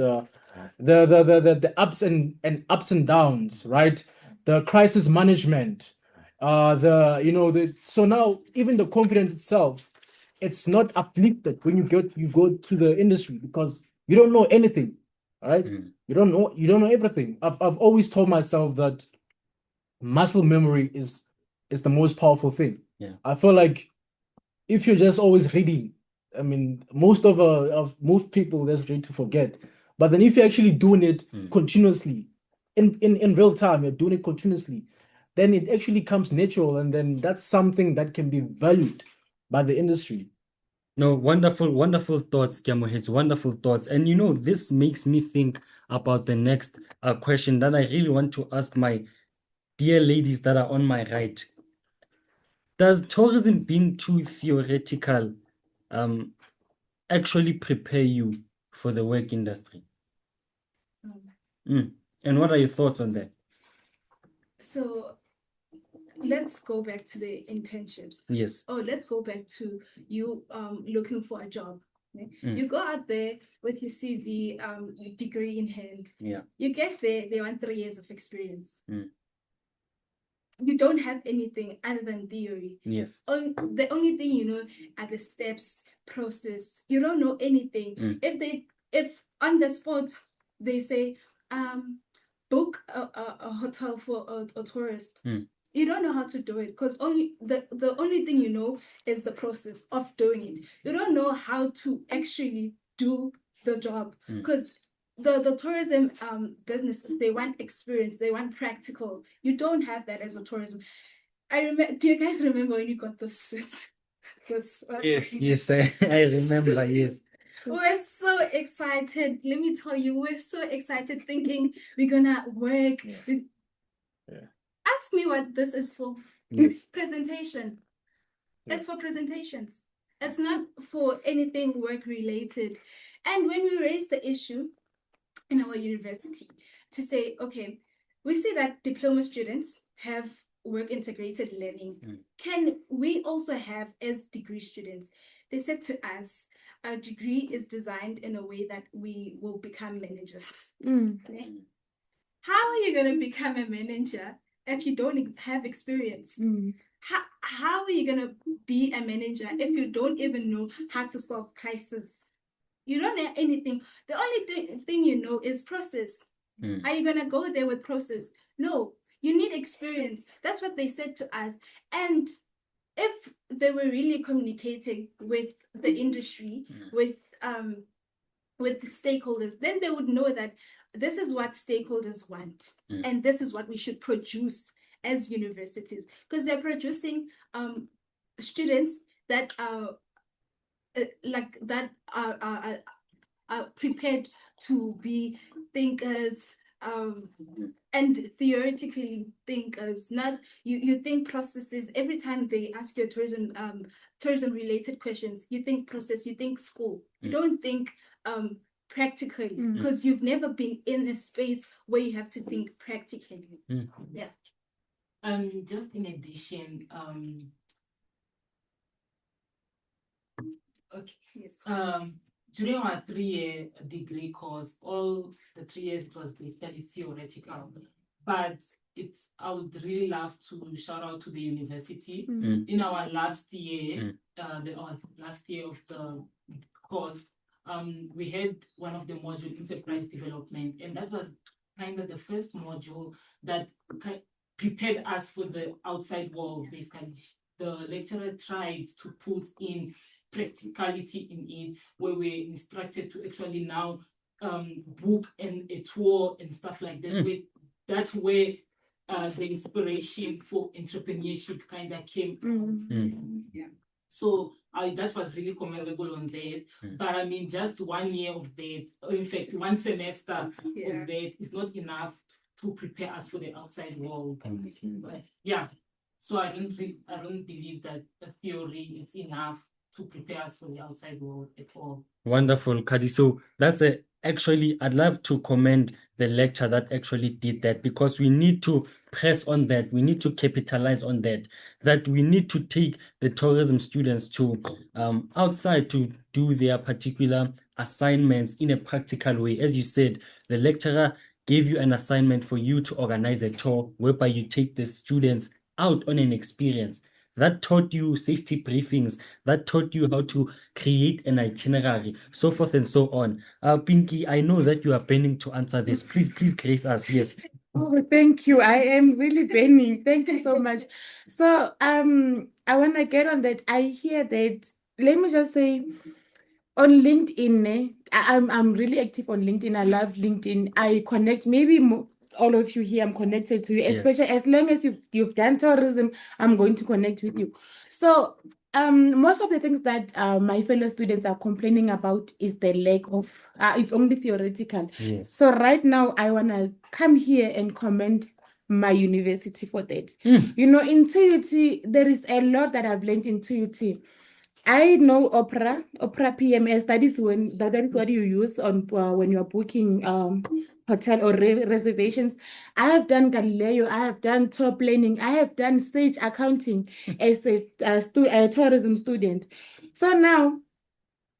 [SPEAKER 6] the ups and downs, right? The crisis management, so now even the confidence itself, it's not uplifted when you go to the industry, because you don't know anything, right? You don't know everything. I've always told myself that muscle memory is the most powerful thing.
[SPEAKER 1] Yeah.
[SPEAKER 6] I feel like if you're just always reading, I mean, most people just read to forget. But then if you're actually doing it continuously, in real time, you're doing it continuously, then it actually comes natural, and then that's something that can be valued by the industry.
[SPEAKER 1] No, wonderful thoughts, Kiamohets, wonderful thoughts. And this makes me think about the next question that I really want to ask my dear ladies that are on my right. Does tourism being too theoretical actually prepare you for the work industry? And what are your thoughts on that?
[SPEAKER 4] So let's go back to the internships.
[SPEAKER 1] Yes.
[SPEAKER 4] Oh, let's go back to you looking for a job. You go out there with your CV, your degree in hand.
[SPEAKER 1] Yeah.
[SPEAKER 4] You get there, they want 3 years of experience. You don't have anything other than theory.
[SPEAKER 1] Yes.
[SPEAKER 4] The only thing you know are the steps, process. You don't know anything. If on the spot they say, book a hotel for a tourist, you don't know how to do it, because the only thing you know is the process of doing it. You don't know how to actually do the job, because the tourism businesses, they want experience, they want practical. You don't have that as a tourism. I remember. Do you guys remember when you got the suits?
[SPEAKER 1] Yes, I remember. Yes.
[SPEAKER 4] We're so excited. Let me tell you, we're so excited, thinking we're gonna work. Ask me what this is for.
[SPEAKER 1] Yes.
[SPEAKER 4] Presentation. It's for presentations. It's not for anything work related. And when we raise the issue in our university to say, okay, we see that diploma students have work integrated learning. Can we also have as degree students? They said to us, our degree is designed in a way that we will become managers. Okay? How are you going to become a manager if you don't have experience? How are you going to be a manager if you don't even know how to solve crises? You don't know anything. The only thing you know is process. Are you going to go there with process? No. You need experience. That's what they said to us. And if they were really communicating with the industry, with the stakeholders, then they would know that this is what stakeholders want, and this is what we should produce as universities, because they're producing students that are are prepared to be thinkers, and theoretically thinkers. Not you think processes. Every time they ask you tourism related questions, you think process, you think school. You don't think practically, because you've never been in a space where you have to think practically. Yeah.
[SPEAKER 3] Just in addition, okay.
[SPEAKER 4] Yes.
[SPEAKER 3] During our 3-year degree course, all the 3 years it was basically theoretical, but I would really love to shout out to the university. In our last year, last year of the course, we had one of the module, enterprise development, and that was kind of the first module that prepared us for the outside world. Basically, the lecturer tried to put in practicality in it, where we're instructed to actually now book a tour and stuff like that. That's where the inspiration for entrepreneurship kind of came from. Yeah. So that was really commendable on that. But I mean, just 1 year of that, in fact, 1 semester of that is not enough to prepare us for the outside world. But yeah, so I don't believe that the theory is enough to prepare us for the outside world at all.
[SPEAKER 1] Wonderful, Kadi. So that's actually, I'd love to commend the lecturer that actually did that, because we need to press on that. We need to capitalize on that we need to take the tourism students to outside to do their particular assignments in a practical way. As you said, the lecturer gave you an assignment for you to organize a tour whereby you take the students out on an experience. That taught you safety briefings, that taught you how to create an itinerary, so forth and so on. Pinky, I know that you are burning to answer this. Please grace us. Yes.
[SPEAKER 5] Oh, thank you. I am really burning. Thank you so much. So I want to get on that. I hear that. Let me just say, on LinkedIn, I'm really active on LinkedIn. I love LinkedIn. I connect. Maybe all of you here, I'm connected to you. Especially as long as you've done tourism, I'm going to connect with you. So most of the things that my fellow students are complaining about is the lack of. It's only theoretical.
[SPEAKER 1] Yes.
[SPEAKER 5] So right now, I wanna come here and commend my university for that. You know, in TUT, there is a lot that I've learned in TUT. I know Opera PMS. That is what you use on when you're booking hotel or reservations. I have done Galileo. I have done tour planning. I have done stage accounting as a tourism student. So now,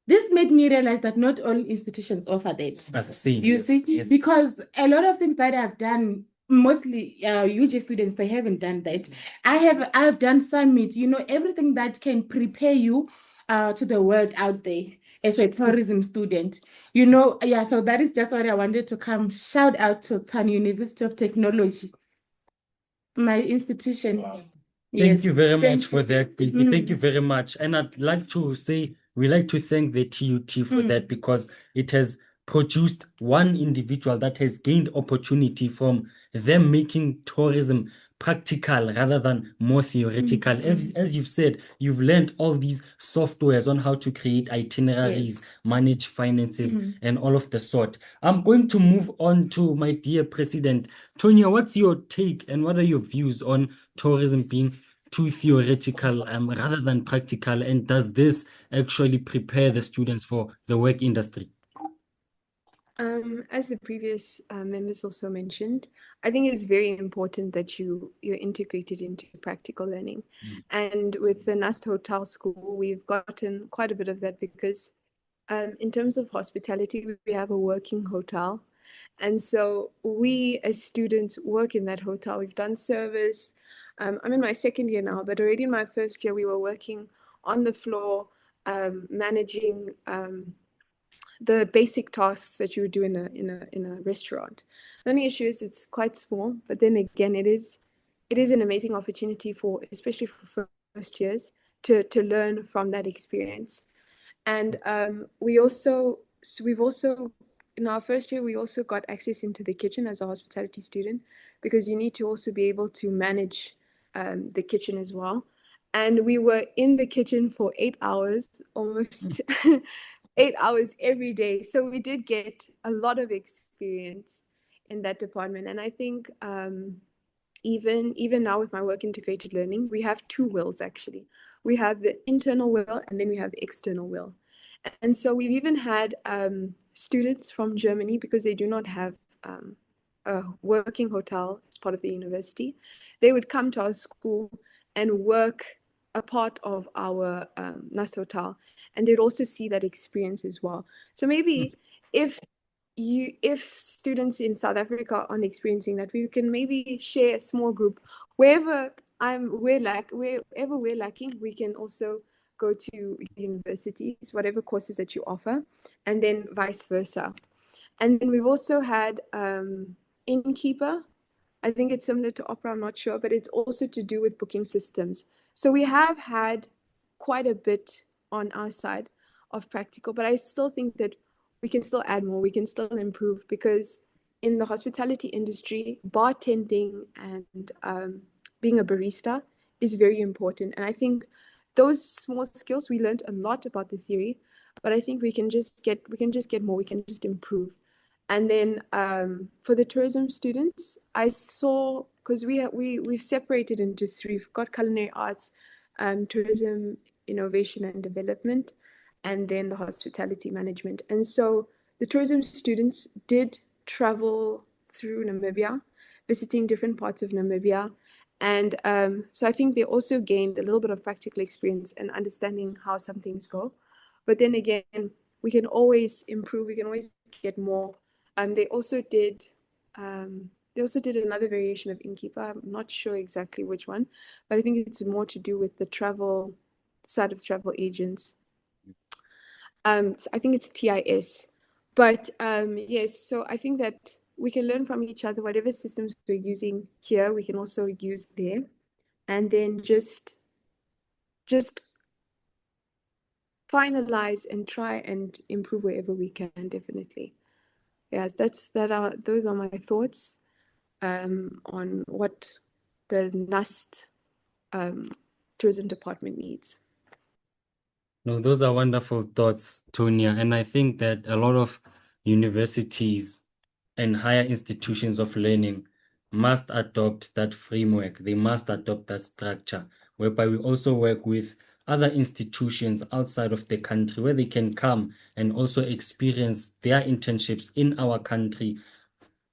[SPEAKER 5] this made me realize that not all institutions offer that.
[SPEAKER 1] I've seen.
[SPEAKER 5] You
[SPEAKER 1] Yes,
[SPEAKER 5] see,
[SPEAKER 1] yes.
[SPEAKER 5] because a lot of things that I've done, mostly UJ students, they haven't done that. I've done Summit, you know, everything that can prepare you to the world out there as a tourism student. You know, yeah, so that is just what I wanted to come. Shout out to Tshwane University of Technology, my institution.
[SPEAKER 1] Thank
[SPEAKER 5] Yes.
[SPEAKER 1] you very
[SPEAKER 5] Thank
[SPEAKER 1] much for that, Pinky. Thank you very much. And I'd like to say, we like to thank the TUT for that, because it has produced one individual that has gained opportunity from them making tourism practical rather than more theoretical. As you've said, you've learned all these softwares on how to create itineraries, manage finances, and all of the sort. I'm going to move on to my dear President. Tonya, what's your take and what are your views on tourism being too theoretical rather than practical, and does this actually prepare the students for the work industry?
[SPEAKER 7] As the previous members also mentioned, I think it's very important that you're integrated into practical learning. And with the NUST Hotel School, we've gotten quite a bit of that, because in terms of hospitality, we have a working hotel. And so we as students work in that hotel. We've done service. I'm in my second year now, but already in my first year, we were working on the floor, managing the basic tasks that you would do in a restaurant. The only issue is it's quite small, but then again, it is an amazing opportunity for, especially for first years, to learn from that experience. And we've also in our first year we also got access into the kitchen as a hospitality student, because you need to also be able to manage the kitchen as well. And we were in the kitchen for 8 hours, almost 8 hours every day. So we did get a lot of experience in that department. And I think even now with my work integrated learning, we have two wills actually. We have the internal will and then we have the external will. And so we've even had students from Germany, because they do not have a working hotel as part of the university. They would come to our school and work a part of our NUST hotel, and they'd also see that experience as well. So maybe if students in South Africa aren't experiencing that, we can maybe share a small group. Wherever we're lacking, we can also go to universities, whatever courses that you offer, and then vice versa. And then we've also had Innkeeper. I think it's similar to Opera, I'm not sure, but it's also to do with booking systems. So we have had quite a bit on our side of practical, but I still think that we can still add more, we can still improve, because in the hospitality industry, bartending and being a barista is very important. And I think those small skills, we learned a lot about the theory, but I think we can just get more, we can just improve. And then for the tourism students, I saw, because we've separated into three. We've got culinary arts, tourism, innovation and development, and then the hospitality management. And so the tourism students did travel through Namibia, visiting different parts of Namibia. And so I think they also gained a little bit of practical experience and understanding how some things go. But then again, we can always improve, we can always get more. They also did another variation of Innkeeper. I'm not sure exactly which one, but I think it's more to do with the travel side of travel agents. I think it's TIS. But yes, so I think that we can learn from each other. Whatever systems we're using here, we can also use there. And then just finalize and try and improve wherever we can, definitely. Yes, those are my thoughts on what the NUST tourism department needs.
[SPEAKER 1] No, those are wonderful thoughts, Tonia. And I think that a lot of universities and higher institutions of learning must adopt that framework. They must adopt that structure, whereby we also work with other institutions outside of the country where they can come and also experience their internships in our country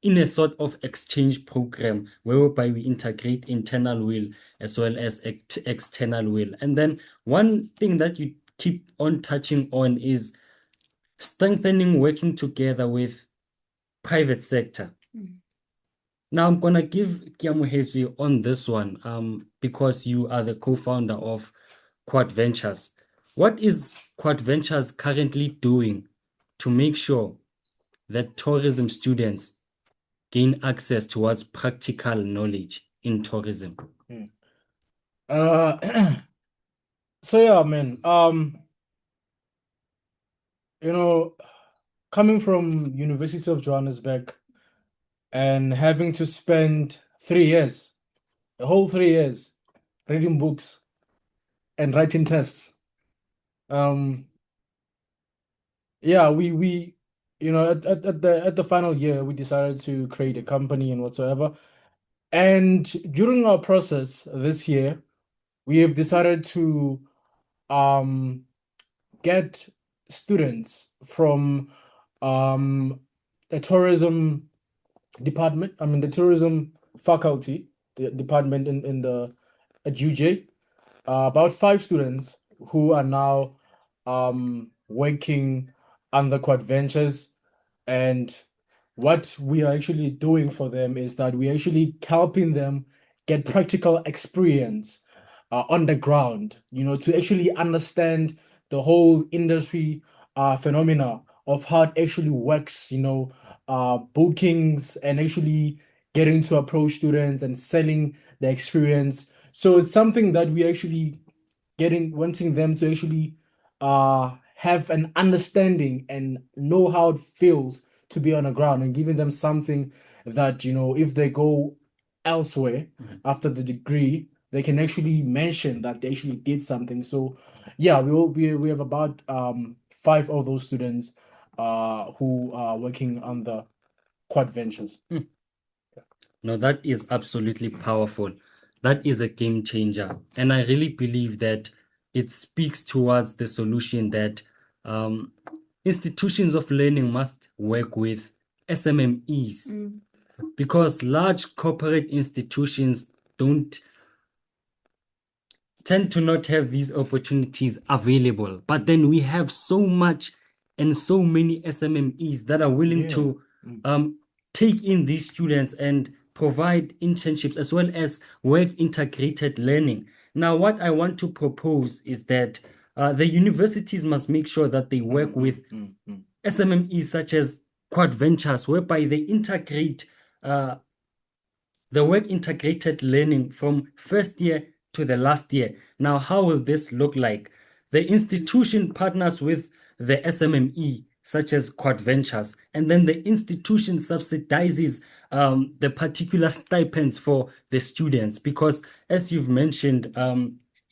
[SPEAKER 1] in a sort of exchange program whereby we integrate internal will as well as external will. And then one thing that you keep on touching on is strengthening working together with private sector. Now I'm gonna give Kiamuhezi on this one because you are the co-founder of Quad Ventures. What is Quad Ventures currently doing to make sure that tourism students gain access towards practical knowledge in tourism?
[SPEAKER 6] So yeah, man. Coming from University of Johannesburg and having to spend 3 years, the whole 3 years, reading books and writing tests. Yeah, we at the final year we decided to create a company and whatsoever. And during our process this year, we have decided to get students from the tourism department, the tourism faculty, the department in the at UJ, about 5 students who are now working under Quad Ventures. And what we are actually doing for them is that we're actually helping them get practical experience on the ground, to actually understand the whole industry phenomena of how it actually works, bookings and actually getting to approach students and selling the experience. So it's something that we actually wanting them to actually have an understanding and know how it feels to be on the ground, and giving them something that, if they go elsewhere after the degree, they can actually mention that they actually did something. So yeah, we have about 5 of those students who are working on the quad ventures.
[SPEAKER 1] No, that is absolutely powerful. That is a game changer. And I really believe that it speaks towards the solution that institutions of learning must work with SMMEs, because large corporate institutions don't tend to not have these opportunities available. But then we have so much and so many SMMEs that are willing to take in these students and provide internships as well as work integrated learning. Now, what I want to propose is that the universities must make sure that they work with SMMEs such as Quad Ventures, whereby they integrate the work integrated learning from first year to the last year. Now, how will this look like? The institution partners with the SMME, such as Quad Ventures, and then the institution subsidizes the particular stipends for the students. Because, as you've mentioned,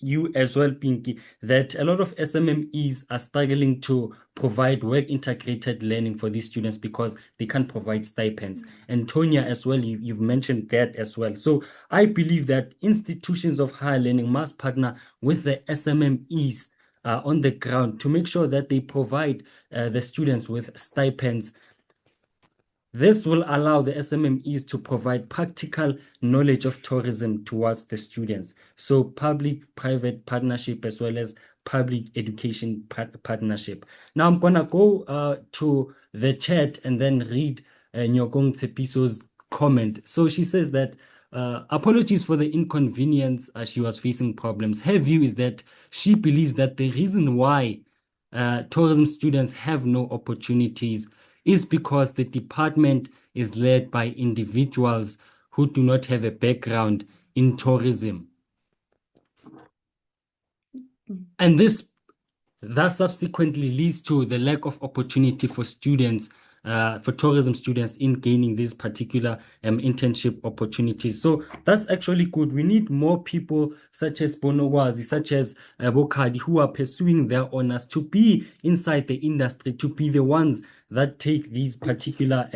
[SPEAKER 1] you as well, Pinky, that a lot of SMMEs are struggling to provide work integrated learning for these students because they can't provide stipends. And Tonya as well, you've mentioned that as well. So I believe that institutions of higher learning must partner with the SMMEs on the ground to make sure that they provide the students with stipends. This will allow the SMMEs to provide practical knowledge of tourism towards the students. So public-private partnership as well as public education partnership. Now I'm going to go to the chat and then read Nyokong Tsepiso's comment. So she says that apologies for the inconvenience, she was facing problems. Her view is that she believes that the reason why tourism students have no opportunities is because the department is led by individuals who do not have a background in tourism. And this thus subsequently leads to the lack of opportunity for students, for tourism students in gaining these particular internship opportunities. So that's actually good. We need more people such as Bonowazi, such as Bokadi, who are pursuing their honors to be inside the industry, to be the ones that take these particular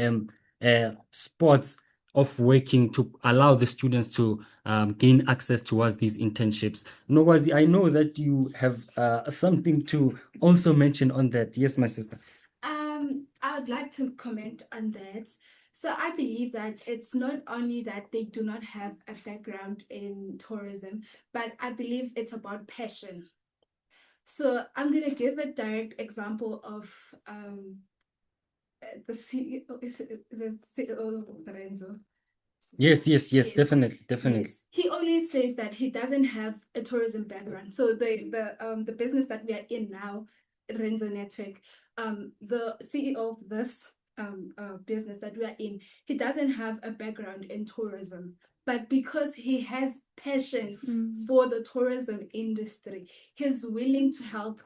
[SPEAKER 1] spots of working to allow the students to gain access towards these internships. Nowazi, I know that you have something to also mention on that. Yes, my sister.
[SPEAKER 4] I would like to comment on that. So I believe that it's not only that they do not have a background in tourism, but I believe it's about passion. So I'm going to give a direct example of the CEO, the CEO of Rendzo.
[SPEAKER 1] Yes, definitely.
[SPEAKER 4] Yes. He always says that he doesn't have a tourism background. So the business that we are in now, Rendzo Network, the CEO of this business that we are in, he doesn't have a background in tourism. But because he has passion for the tourism industry, he's willing to help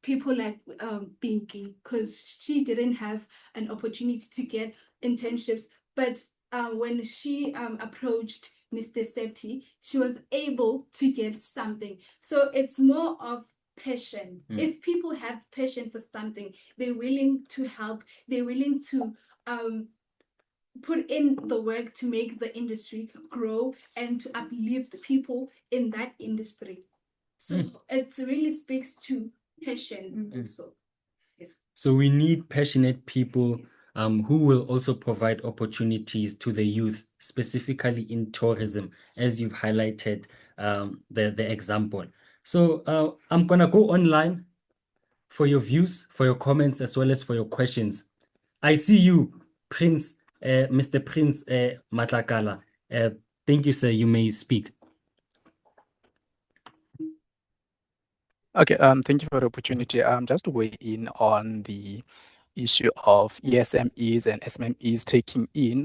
[SPEAKER 4] people like Pinky, because she didn't have an opportunity to get internships. But when she approached Mr. Septi, she was able to get something. So it's more of passion. If people have passion for something, they're willing to help, they're willing to put in the work to make the industry grow and to uplift the people in that industry. So it really speaks to passion also. Yes.
[SPEAKER 1] So we need passionate people who will also provide opportunities to the youth, specifically in tourism, as you've highlighted the example. So I'm going to go online for your views, for your comments, as well as for your questions. I see you, Prince, Mr. Prince Matlakala. Thank you, sir. You may speak.
[SPEAKER 9] Okay, thank you for the opportunity. Just to weigh in on the issue of ESMEs and SMMEs taking in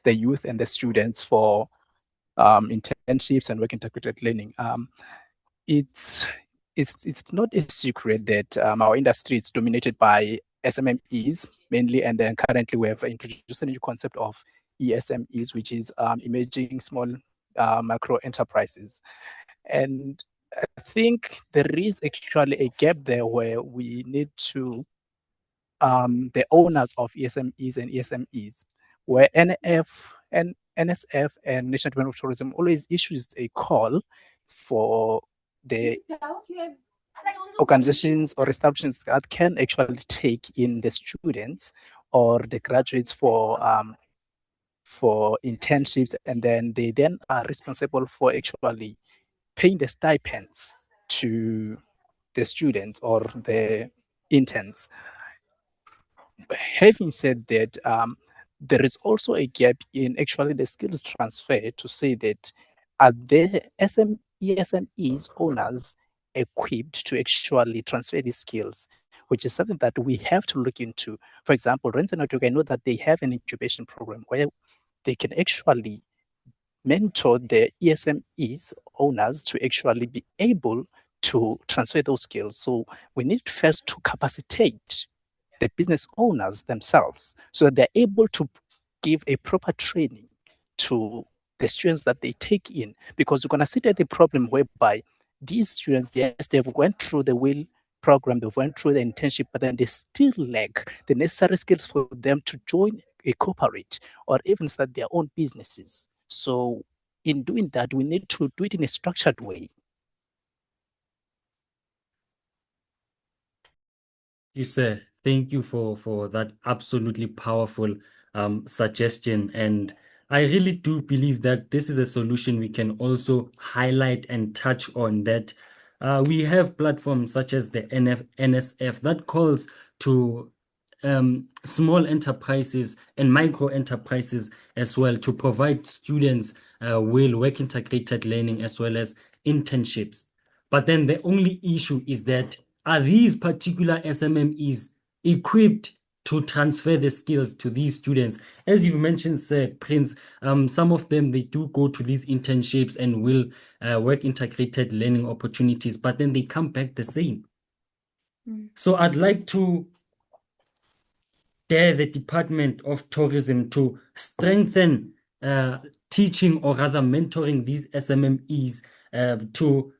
[SPEAKER 9] the youth and the students for internships and work integrated learning. It's it's not a secret that our industry is dominated by SMMEs mainly, and then currently we have introduced a new concept of ESMEs, which is emerging small micro enterprises. And I think there is actually a gap there where we need to the owners of ESMEs and ESMEs, where NSF and National Development of Tourism always issues a call for the organizations or establishments that can actually take in the students or the graduates for internships, and then they then are responsible for actually paying the stipends to the students or the interns. Having said that, there is also a gap in actually the skills transfer to say that are the ESMEs owners equipped to actually transfer these skills, which is something that we have to look into. For example, Rendzo Network, I know that they have an incubation program where they can actually mentor the ESMEs owners to actually be able to transfer those skills. So we need first to capacitate the business owners themselves so that they're able to give a proper training to the students that they take in, because you're going to sit at the problem whereby these students, yes, they've went through the will program, they've went through the internship, but then they still lack the necessary skills for them to join a corporate or even start their own businesses. So in doing that, we need to do it in a structured way.
[SPEAKER 1] You said, thank you for that absolutely powerful suggestion. And I really do believe that this is a solution we can also highlight and touch on, that we have platforms such as the NSF that calls to small enterprises and micro enterprises as well to provide students with work integrated learning as well as internships. But then the only issue is that, are these particular SMMEs equipped to transfer the skills to these students? As you mentioned, Sir Prince, some of them, they do go to these internships and will work integrated learning opportunities, but then they come back the same. So I'd like to dare the Department of Tourism to strengthen teaching, or rather mentoring, these SMMEs to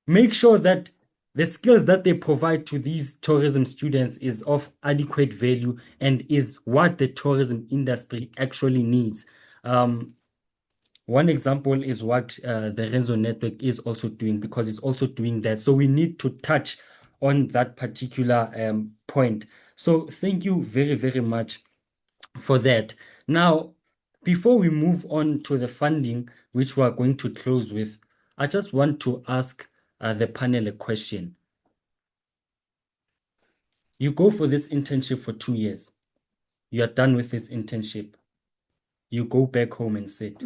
[SPEAKER 1] make sure that the skills that they provide to these tourism students is of adequate value and is what the tourism industry actually needs. One example is what the Rendzo Network is also doing, because it's also doing that. So we need to touch on that particular point. So thank you very, very much for that. Now, before we move on to the funding, which we're going to close with, I just want to ask the panel a question. You go for this internship for 2 years. You are done with this internship. You go back home and sit.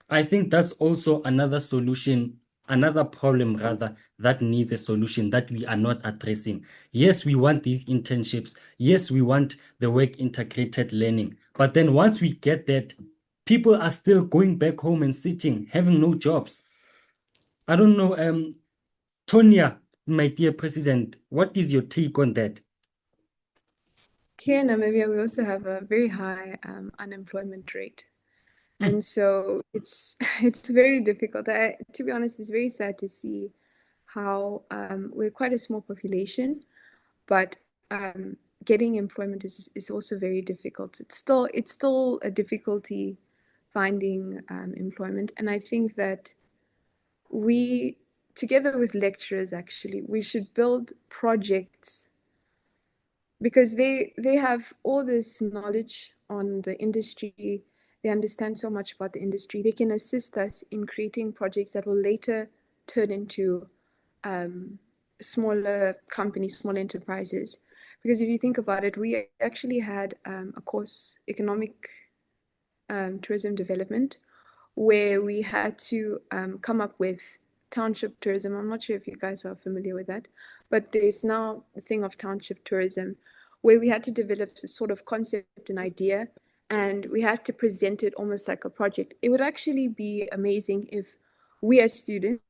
[SPEAKER 1] I think that's also another solution, another problem rather, that needs a solution that we are not addressing. Yes, we want these internships. Yes, we want the work integrated learning. But then once we get that, people are still going back home and sitting, having no jobs. I don't know, Tonya, my dear president, what is your take on that?
[SPEAKER 7] Here in Namibia, we also have a very high unemployment rate. And so it's very difficult. To be honest, it's very sad to see how we're quite a small population, but getting employment is also very difficult. It's still a difficulty finding employment. And I think that we, together with lecturers, actually, we should build projects, because they have all this knowledge on the industry. They understand so much about the industry. They can assist us in creating projects that will later turn into smaller companies, small enterprises. Because if you think about it, we actually had a course, economic tourism development, where we had to come up with township tourism. I'm not sure if you guys are familiar with that, but there's now a thing of township tourism where we had to develop a sort of concept and idea, and we had to present it almost like a project. It would actually be amazing if we as students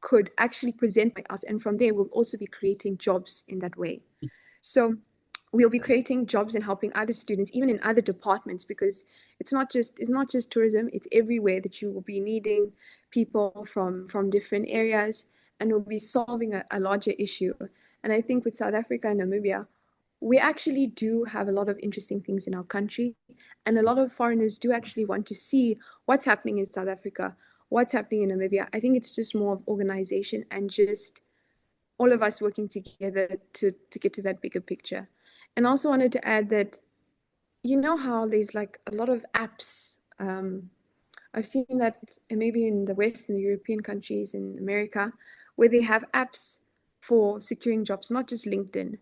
[SPEAKER 7] could actually present by us, and from there we'll also be creating jobs in that way. So we'll be creating jobs and helping other students, even in other departments, because it's not just tourism, it's everywhere that you will be needing people from different areas, and we'll be solving a larger issue. And I think with South Africa and Namibia, we actually do have a lot of interesting things in our country, and a lot of foreigners do actually want to see what's happening in South Africa, what's happening in Namibia. I think it's just more of organization and just all of us working together to get to that bigger picture. And I also wanted to add that, you know how there's like a lot of apps. I've seen that maybe in the West, in the European countries, in America, where they have apps for securing jobs, not just LinkedIn.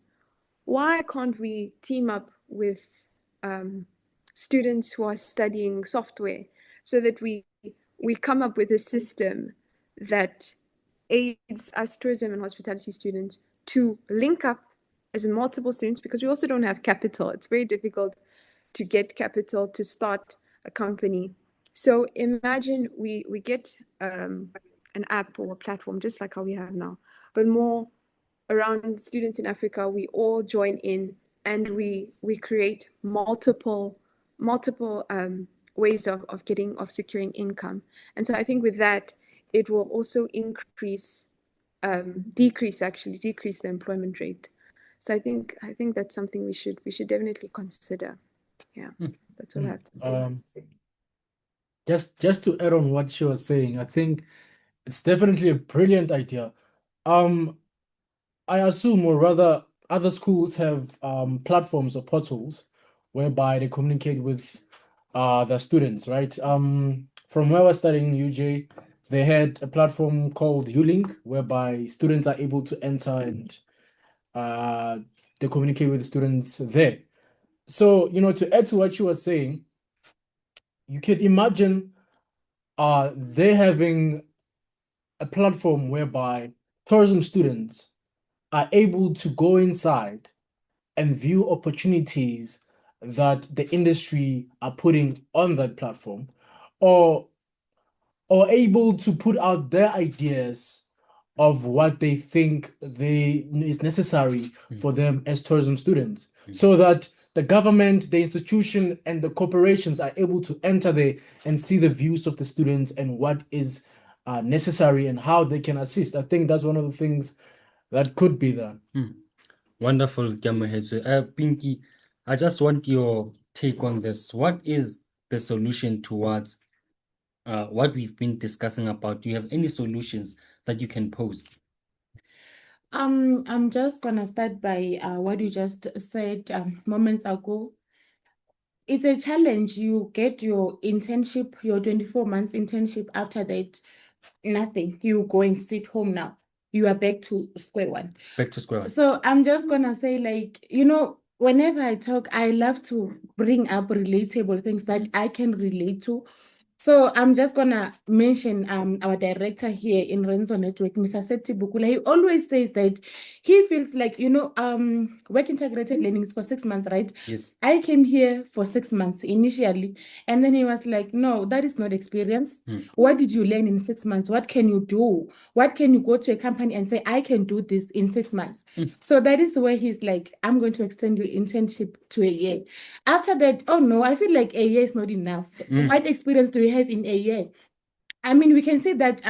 [SPEAKER 7] Why can't we team up with students who are studying software so that we come up with a system that aids us tourism and hospitality students to link up as multiple students, because we also don't have capital. It's very difficult to get capital to start a company. So imagine we get an app or a platform just like how we have now, but more around students in Africa. We all join in and we create multiple ways of securing income. And so I think with that, it will also decrease the employment rate. So I think that's something we should definitely consider. Yeah, that's all I have to say.
[SPEAKER 6] Just to add on what she was saying, I think it's definitely a brilliant idea. I assume, or rather, other schools have platforms or portals whereby they communicate with the students, right? From where I was studying UJ, they had a platform called ULink, whereby students are able to enter and they communicate with the students there. So, to add to what you were saying, you can imagine they having a platform whereby tourism students are able to go inside and view opportunities that the industry are putting on that platform, or able to put out their ideas of what they think is necessary for them as tourism students, so that the government, the institution, and the corporations are able to enter there and see the views of the students and what is necessary and how they can assist. I think that's one of the things that could be there.
[SPEAKER 1] Wonderful, Kiamohetso. Pinky, I just want your take on this. What is the solution towards what we've been discussing about? Do you have any solutions that you can pose?
[SPEAKER 5] I'm just gonna start by what you just said moments ago. It's a challenge. You get your internship, your 24 months internship. After that, nothing. You go and sit home now. You are back to square one.
[SPEAKER 1] Back to square one.
[SPEAKER 5] So I'm just gonna say, like, whenever I talk, I love to bring up relatable things that I can relate to. So I'm just gonna mention our director here in Rendzo Network, Mr. Septi Bukula. He always says that he feels like, work integrated learning is for 6 months, right?
[SPEAKER 1] Yes.
[SPEAKER 5] I came here for 6 months initially, and then he was like, no, that is not experience. What did you learn in 6 months? What can you do? What can you go to a company and say, I can do this in 6 months? So that is where he's like, I'm going to extend your internship to a year. After that, oh no, I feel like a year is not enough. What experience do you have in a year? I mean, we can say that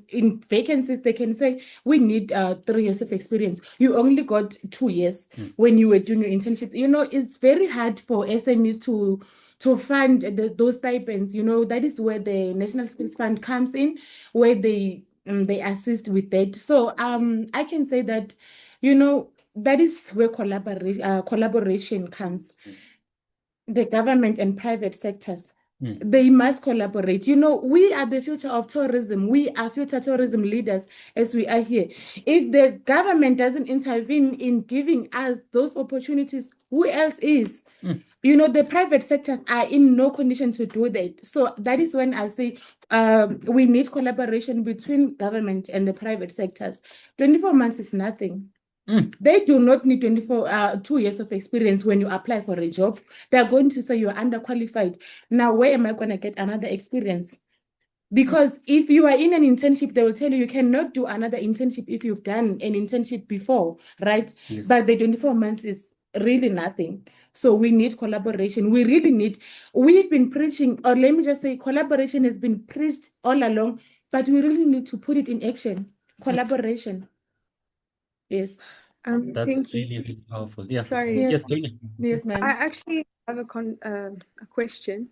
[SPEAKER 5] in vacancies, they can say we need 3 years of experience. You only got 2 years when you were doing your internship. It's very hard for SMEs to fund those stipends. That is where the National Skills Fund comes in, where they assist with that. So I can say that, that is where collaboration comes. The government and private sectors, they must collaborate. We are the future of tourism. We are future tourism leaders as we are here. If the government doesn't intervene in giving us those opportunities, who else is? the private sectors are in no condition to do that. So that is when I say we need collaboration between government and the private sectors. 24 months is nothing. They do not need 2 years of experience when you apply for a job. They're going to say you're underqualified. Now, where am I going to get another experience? Because if you are in an internship, they will tell you cannot do another internship if you've done an internship before, right?
[SPEAKER 1] Yes.
[SPEAKER 5] But the 24 months is really nothing. So we need collaboration. We've been preaching, or let me just say, collaboration has been preached all along, but we really need to put it in action. Collaboration. Yes.
[SPEAKER 1] That's
[SPEAKER 7] Thank you.
[SPEAKER 1] really, really powerful. Yeah.
[SPEAKER 7] Sorry.
[SPEAKER 5] Yes.
[SPEAKER 1] Yes, Tony.
[SPEAKER 5] Yes,
[SPEAKER 7] I
[SPEAKER 5] ma'am.
[SPEAKER 7] actually have a question.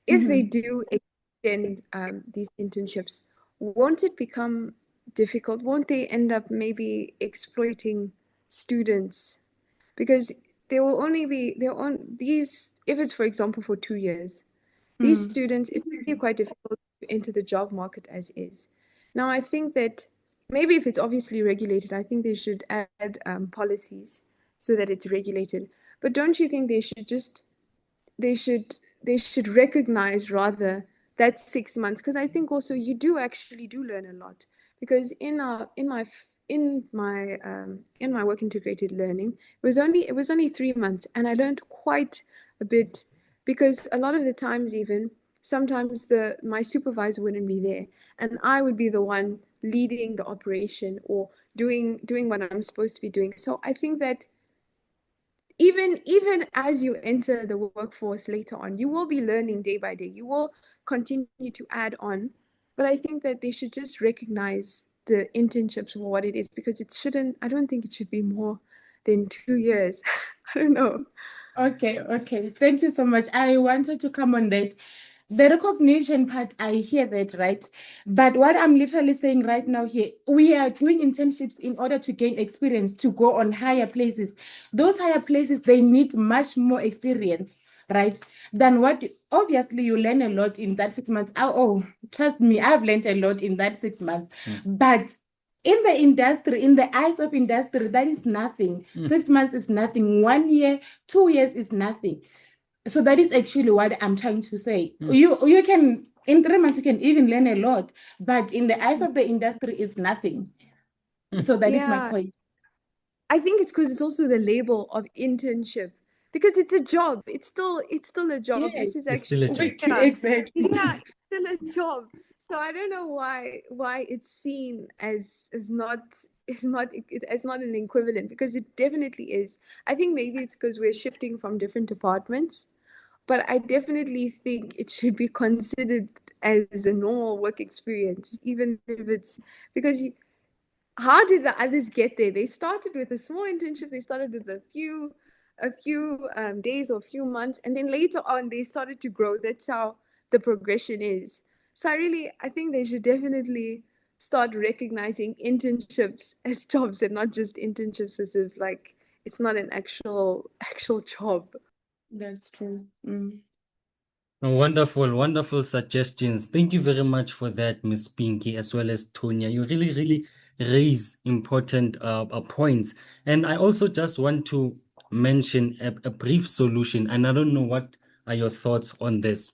[SPEAKER 7] If they do extend these internships, won't it become difficult? Won't they end up maybe exploiting students? Because there will only be these, if it's for example for 2 years, these students, it's really quite difficult to enter the job market as is. Now, I think that maybe if it's obviously regulated, I think they should add policies so that it's regulated. But don't you think they should recognize rather that 6 months? Because I think also you do actually do learn a lot. Because in my work integrated learning, it was only 3 months, and I learned quite a bit, because a lot of the times, even sometimes my supervisor wouldn't be there, and I would be the one leading the operation or doing what I'm supposed to be doing. So I think that even as you enter the workforce later on, you will be learning day by day. You will continue to add on. But I think that they should just recognize the internships for what it is, because I don't think it should be more than 2 years. I don't know.
[SPEAKER 5] Okay. Thank you so much. I wanted to come on that. The recognition part, I hear that, right? But what I'm literally saying right now here, we are doing internships in order to gain experience to go on higher places. Those higher places, they need much more experience, right? Than what, obviously, you learn a lot in that 6 months. Oh, trust me, I've learned a lot in that 6 months. But in the industry, in the eyes of industry, that is nothing. 6 months is nothing. 1 year, 2 years is nothing. So that is actually what I'm trying to say. You can, in 3 months, you can even learn a lot, but in the eyes of the industry, it's nothing. So that is my
[SPEAKER 7] Yeah,
[SPEAKER 5] point.
[SPEAKER 7] I think it's because it's also the label of internship, because it's a job. It's still a job.
[SPEAKER 5] Yes,
[SPEAKER 7] This is
[SPEAKER 1] It's still a
[SPEAKER 7] actually,
[SPEAKER 1] job.
[SPEAKER 5] exactly.
[SPEAKER 7] yeah, it's still a job. So I don't know why it's seen as not an equivalent, because it definitely is. I think maybe it's because we're shifting from different departments, but I definitely think it should be considered as a normal work experience, even if it's because how did the others get there? They started with a small internship. They started with a few days or a few months, and then later on they started to grow. That's how the progression is. So I think they should definitely start recognizing internships as jobs, and not just internships as if like it's not an actual job.
[SPEAKER 5] That's true.
[SPEAKER 1] Wonderful, wonderful suggestions. Thank you very much for that, Miss Pinky, as well as Tonya. You really, really raise important points. And I also just want to mention a brief solution, and I don't know what are your thoughts on this.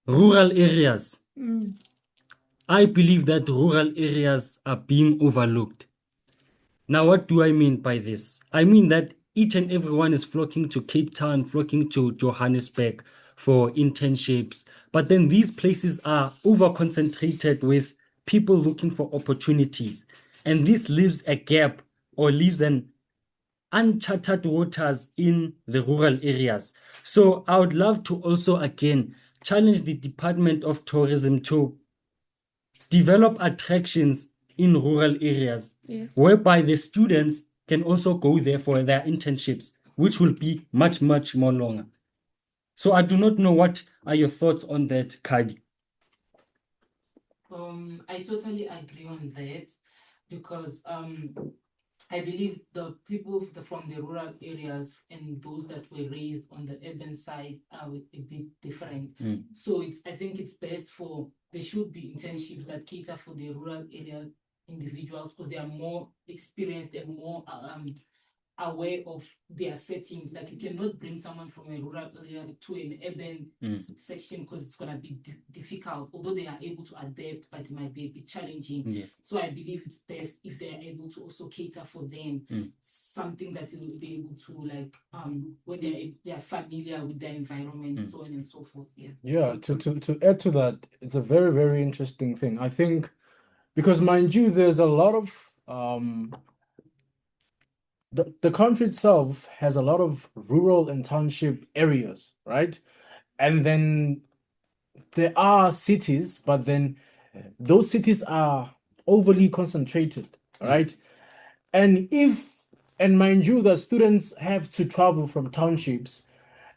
[SPEAKER 1] Rural areas. I believe that rural areas are being overlooked. Now, what do I mean by this? I mean that each and everyone is flocking to Cape Town, flocking to Johannesburg for internships. But then these places are over concentrated with people looking for opportunities. And this leaves a gap, or leaves an uncharted waters in the rural areas. So I would love to also again challenge the Department of Tourism to develop attractions in rural areas,
[SPEAKER 5] Yes.
[SPEAKER 1] whereby the students can also go there for their internships, which will be much, much more longer. So I do not know, what are your thoughts on that, Kadi?
[SPEAKER 3] I totally agree on that, because I believe the people from the rural areas and those that were raised on the urban side are a bit different. So I think it's best there should be internships that cater for the rural area individuals, because they are more experienced and more aware of their settings. Like you cannot bring someone from a rural area to an urban section because it's gonna be difficult. Although they are able to adapt, but it might be a bit challenging.
[SPEAKER 1] Yes.
[SPEAKER 3] So I believe it's best if they are able to also cater for them something that will be able to like where they are familiar with their environment, so on and so forth. Yeah.
[SPEAKER 6] Yeah, to add to that, it's a very, very interesting thing. I think because mind you, there's a lot of the country itself has a lot of rural and township areas, right? And then there are cities, but then those cities are overly concentrated, right? And mind you, the students have to travel from townships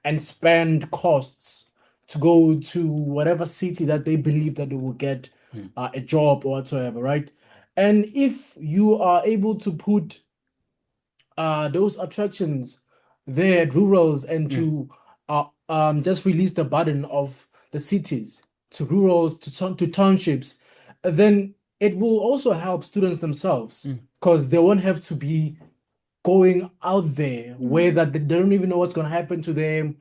[SPEAKER 6] and spend costs to go to whatever city that they believe that they will get a job or whatsoever, right? And if you are able to put those attractions there at rurals and to just release the burden of the cities to rurals to townships, then it will also help students themselves because they won't have to be going out there where that they don't even know what's going to happen to them,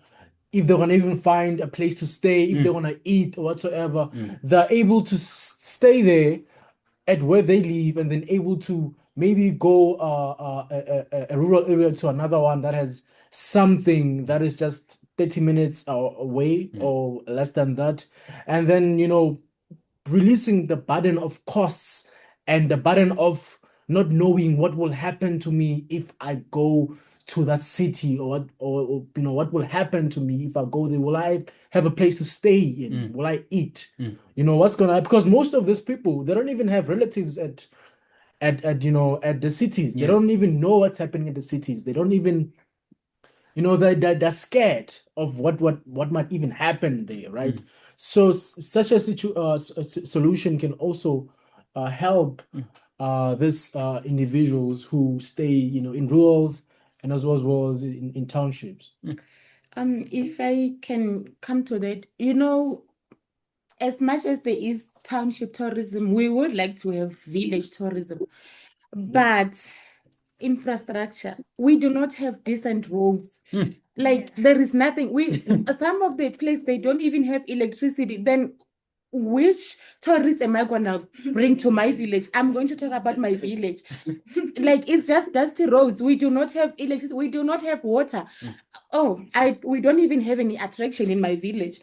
[SPEAKER 6] if they're going to even find a place to stay, if they're going to eat or whatsoever. They're able to stay there at where they live and then able to maybe go a rural area to another one that has something that is just 30 minutes away or less than that. And then, releasing the burden of costs and the burden of not knowing what will happen to me if I go to that city or what will happen to me if I go there. Will I have a place to stay in? Will I eat? What's gonna, because most of these people, they don't even have relatives at the cities. They don't even know what's happening in the cities. They don't even they're scared of what might even happen there, right? So such a solution can also help these individuals who stay in rurals and as well as in townships.
[SPEAKER 5] If I can come to that, as much as there is township tourism, we would like to have village tourism, but infrastructure, we do not have decent roads. Like there is nothing. Some of the place they don't even have electricity. Then which tourists am I gonna bring to my village? I'm going to talk about my village. Like it's just dusty roads. We do not have electricity. We do not have water. We don't even have any attraction in my village.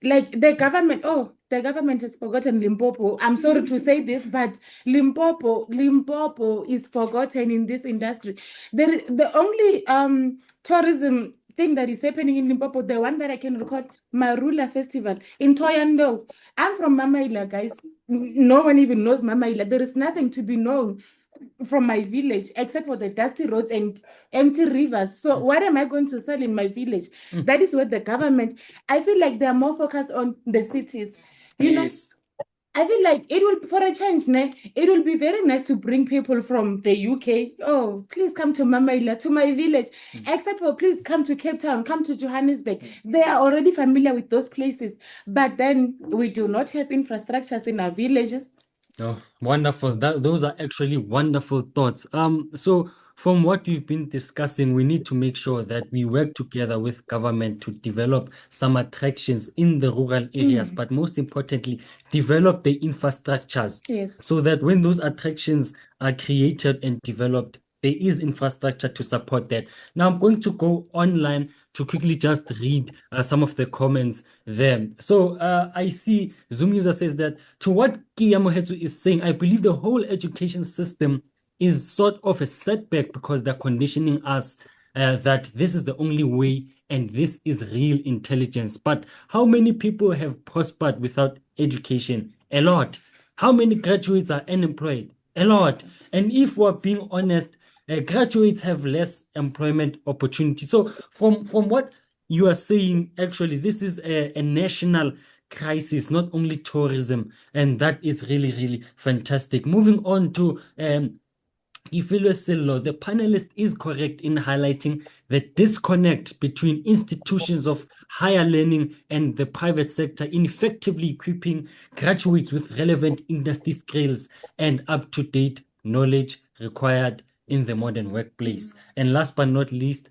[SPEAKER 5] Like the government has forgotten Limpopo. I'm sorry to say this, but Limpopo is forgotten in this industry. The only tourism thing that is happening in Limpopo, the one that I can record, Marula Festival in Toyando. I'm from Mamaila, guys. No one even knows Mamaila. There is nothing to be known from my village except for the dusty roads and empty rivers. So what am I going to sell in my village? That is what the government, I feel like they are more focused on the cities. I feel like it will, for a change, it will be very nice to bring people from the UK. Oh, please come to Mamaila, to my village. Except for please come to Cape Town, come to Johannesburg. They are already familiar with those places. But then we do not have infrastructures in our villages.
[SPEAKER 1] Oh, wonderful. Those are actually wonderful thoughts. So from what we've been discussing, we need to make sure that we work together with government to develop some attractions in the rural areas, but most importantly, develop the infrastructures so that when those attractions are created and developed, there is infrastructure to support that. Now I'm going to go online to quickly just read some of the comments there. So I see Zoom user says that to what Kia Mohetsu is saying, I believe the whole education system is sort of a setback because they're conditioning us that this is the only way and this is real intelligence. But how many people have prospered without education? A lot. How many graduates are unemployed? A lot. And if we're being honest, graduates have less employment opportunity. So from what you are saying, actually, this is a national crisis, not only tourism. And that is really, really fantastic. Moving on to Ifilo Sillo, the panelist is correct in highlighting the disconnect between institutions of higher learning and the private sector in effectively equipping graduates with relevant industry skills and up-to-date knowledge required in the modern workplace. And last but not least,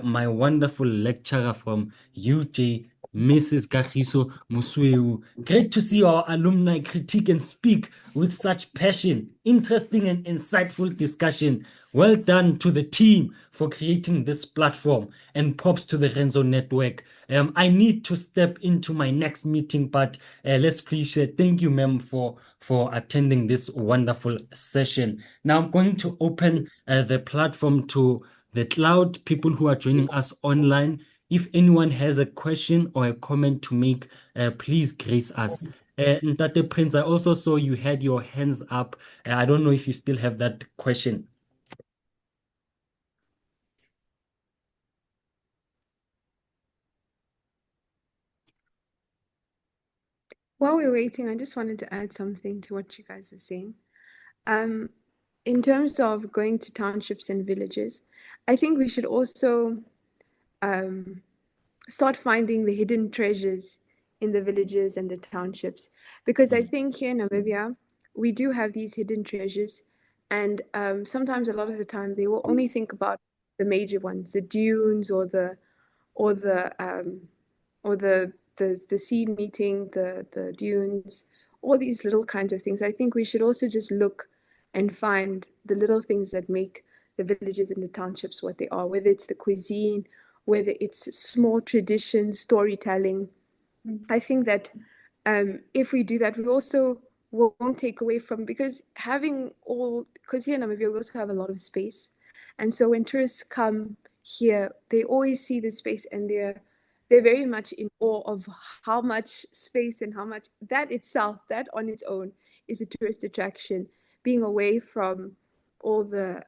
[SPEAKER 1] my wonderful lecturer from UJ, Mrs. Kagiso Musweu. Great to see our alumni critique and speak with such passion, interesting and insightful discussion. Well done to the team for creating this platform, and props to the Renzo Network. I need to step into my next meeting, but let's please thank you, ma'am, for attending this wonderful session. Now I'm going to open the platform to the cloud people who are joining us online. If anyone has a question or a comment to make, please grace us. Ntate Prince, I also saw you had your hands up. I don't know if you still have that question.
[SPEAKER 7] While we're waiting, I just wanted to add something to what you guys were saying. In terms of going to townships and villages, I think we should also start finding the hidden treasures in the villages and the townships. Because I think here in Namibia, we do have these hidden treasures. And sometimes, a lot of the time, they will only think about the major ones, the dunes or the sea meeting, the dunes, all these little kinds of things. I think we should also just look and find the little things that make the villages and the townships what they are, whether it's the cuisine, whether it's small traditions, storytelling. I think that if we do that, we also won't take away from, because here in Namibia, we also have a lot of space. And so when tourists come here, they always see the space, and they're very much in awe of how much space and how much that on its own is a tourist attraction. Being away from all the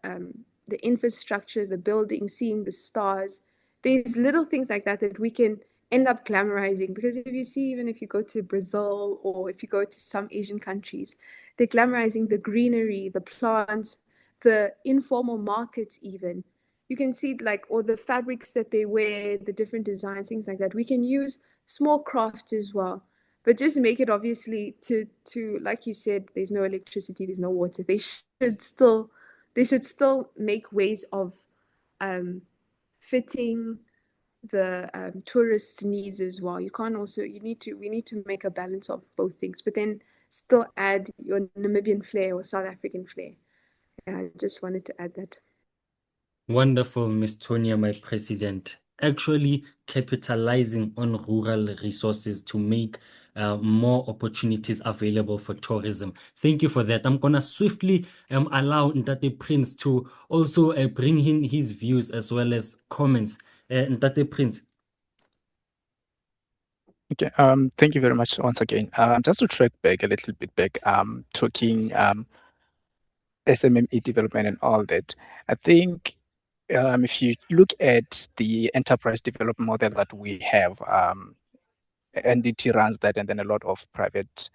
[SPEAKER 7] infrastructure, the buildings, seeing the stars, there's little things like that that we can end up glamorizing. Because if you see, even if you go to Brazil or if you go to some Asian countries, they're glamorizing the greenery, the plants, the informal markets even. You can see all the fabrics that they wear, the different designs, things like that. We can use small crafts as well, but just make it obviously to like you said, there's no electricity, there's no water. They should still make ways of fitting the tourist needs as well. We need to make a balance of both things, but then still add your Namibian flair or South African flair. Yeah, I just wanted to add that.
[SPEAKER 1] Wonderful, Miss Tonia, my president. Actually capitalizing on rural resources to make more opportunities available for tourism. Thank you for that. I'm gonna swiftly allow Ntate Prince to also bring in his views as well as comments. Ntate Prince.
[SPEAKER 9] Okay, thank you very much once again. Just to track back a little bit back, talking SMME development and all that. I think if you look at the enterprise development model that we have, NDT runs that, and then a lot of private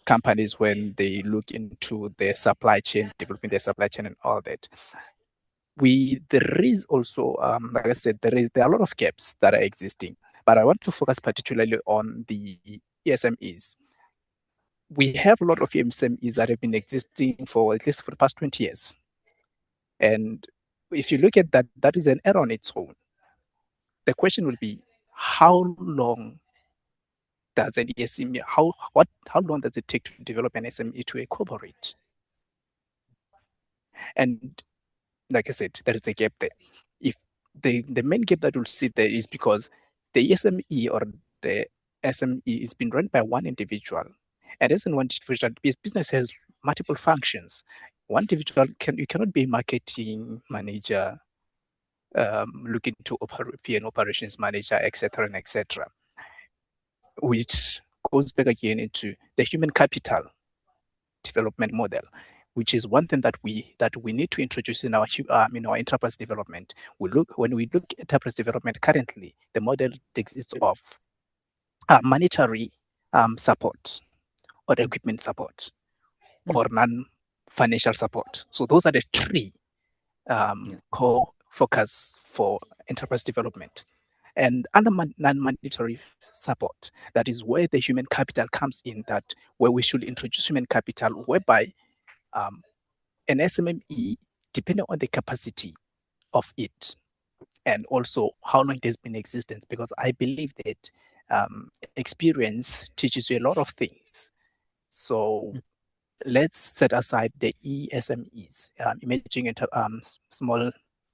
[SPEAKER 9] companies, when they look into their supply chain, developing their supply chain and all that. There is also, like I said, there are a lot of gaps that are existing, but I want to focus particularly on the SMEs. We have a lot of SMEs that have been existing for at least for the past 20 years. And if you look at that, that is an error on its own. The question will be, how long does an SME, how long does it take to develop an SME to incorporate? And like I said, there is a gap there. If the main gap that we'll see there is because the SME or the SME is being run by one individual. And as in one individual, business has multiple functions. One individual you cannot be a marketing manager, looking to be an operations manager, etc., and etc., which goes back again into the human capital development model, which is one thing that we need to introduce in our enterprise development. When we look at enterprise development currently, the model exists of monetary support or equipment support or non-financial support. So those are the three core focus for enterprise development. And under non-monetary support, that is where the human capital comes in, where we should introduce human capital, whereby an SMME depending on the capacity of it and also how long it has been in existence, because I believe that experience teaches you a lot of things. So let's set aside the ESMEs, emerging small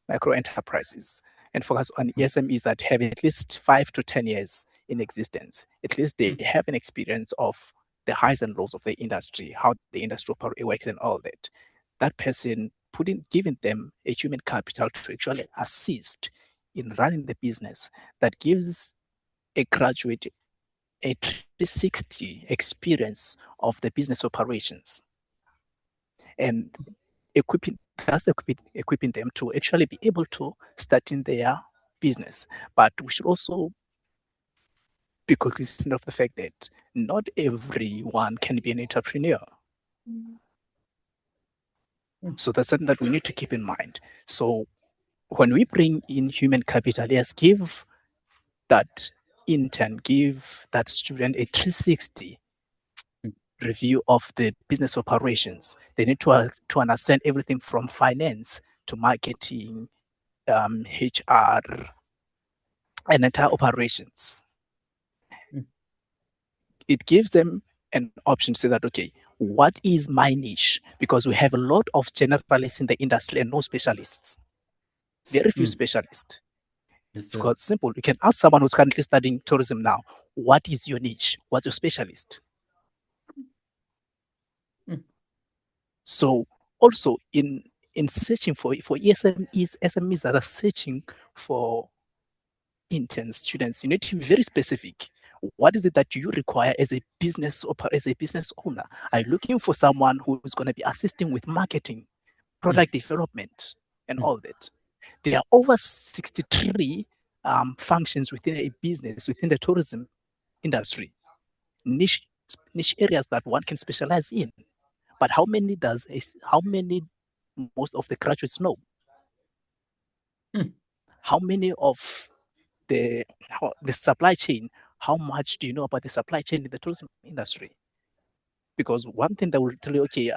[SPEAKER 9] micro enterprises, and focus on ESMEs that have at least 5 to 10 years in existence. At least they have an experience of the highs and lows of the industry, how the industry works and all that. That person giving them a human capital to actually assist in running the business, that gives a graduate a 360 experience of the business operations, and equipping them to actually be able to start in their business. But we should also be cognizant of the fact that not everyone can be an entrepreneur. So that's something that we need to keep in mind. So when we bring in human capital, yes, give that intern, give that student a 360 review of the business operations. They need to understand everything from finance to marketing, HR, and entire operations. It gives them an option to say that, okay, what is my niche? Because we have a lot of generalists in the industry and no specialists. Very few specialists.
[SPEAKER 1] Yes, sir.
[SPEAKER 9] Because simple, you can ask someone who's currently studying tourism now, what is your niche? What's your specialist? So also in searching for SMEs that are searching for interns, students, you need to be very specific. What is it that you require as a business owner? Are you looking for someone who is going to be assisting with marketing, product development, and all that? There are over 63 functions within a business, within the tourism industry, niche areas that one can specialize in. But how many most of the graduates know? How many of the supply chain, how much do you know about the supply chain in the tourism industry? Because one thing that will tell you, okay,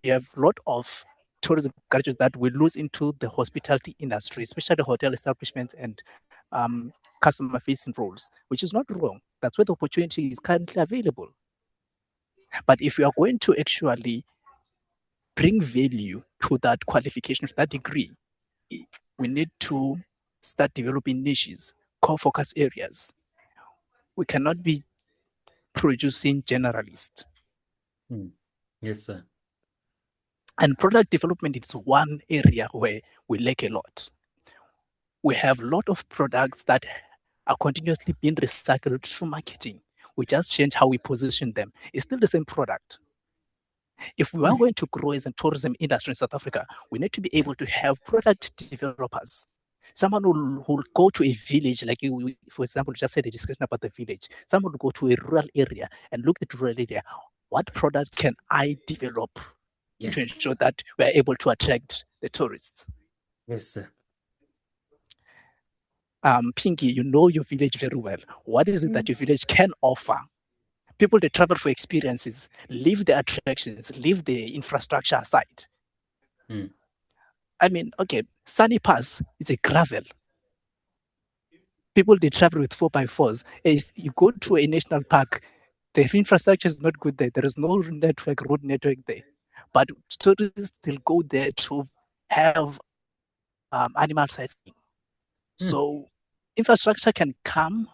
[SPEAKER 9] you have a lot of tourism graduates that will lose into the hospitality industry, especially the hotel establishments and customer facing roles, which is not wrong. That's where the opportunity is currently available. But if you are going to actually bring value to that qualification, to that degree, we need to start developing niches, core focus areas. We cannot be producing generalists.
[SPEAKER 1] Yes, sir.
[SPEAKER 9] And product development is one area where we lack a lot. We have a lot of products that are continuously being recycled through marketing. We just change how we position them. It's still the same product. If we are going to grow as a tourism industry in South Africa, we need to be able to have product developers. Someone who will go to a village, like you, for example, just had a discussion about the village. Someone will go to a rural area and look at the rural area. What product can I develop to ensure that we are able to attract the tourists?
[SPEAKER 1] Yes, sir.
[SPEAKER 9] Pinky, you know your village very well. What is it that your village can offer? People, they travel for experiences, leave the attractions, leave the infrastructure aside. I mean, okay, Sunny Pass is a gravel. People, they travel with 4x4s. As you go to a national park, the infrastructure is not good there. There is no road network there. But tourists still go there to have animal sightseeing. So infrastructure can come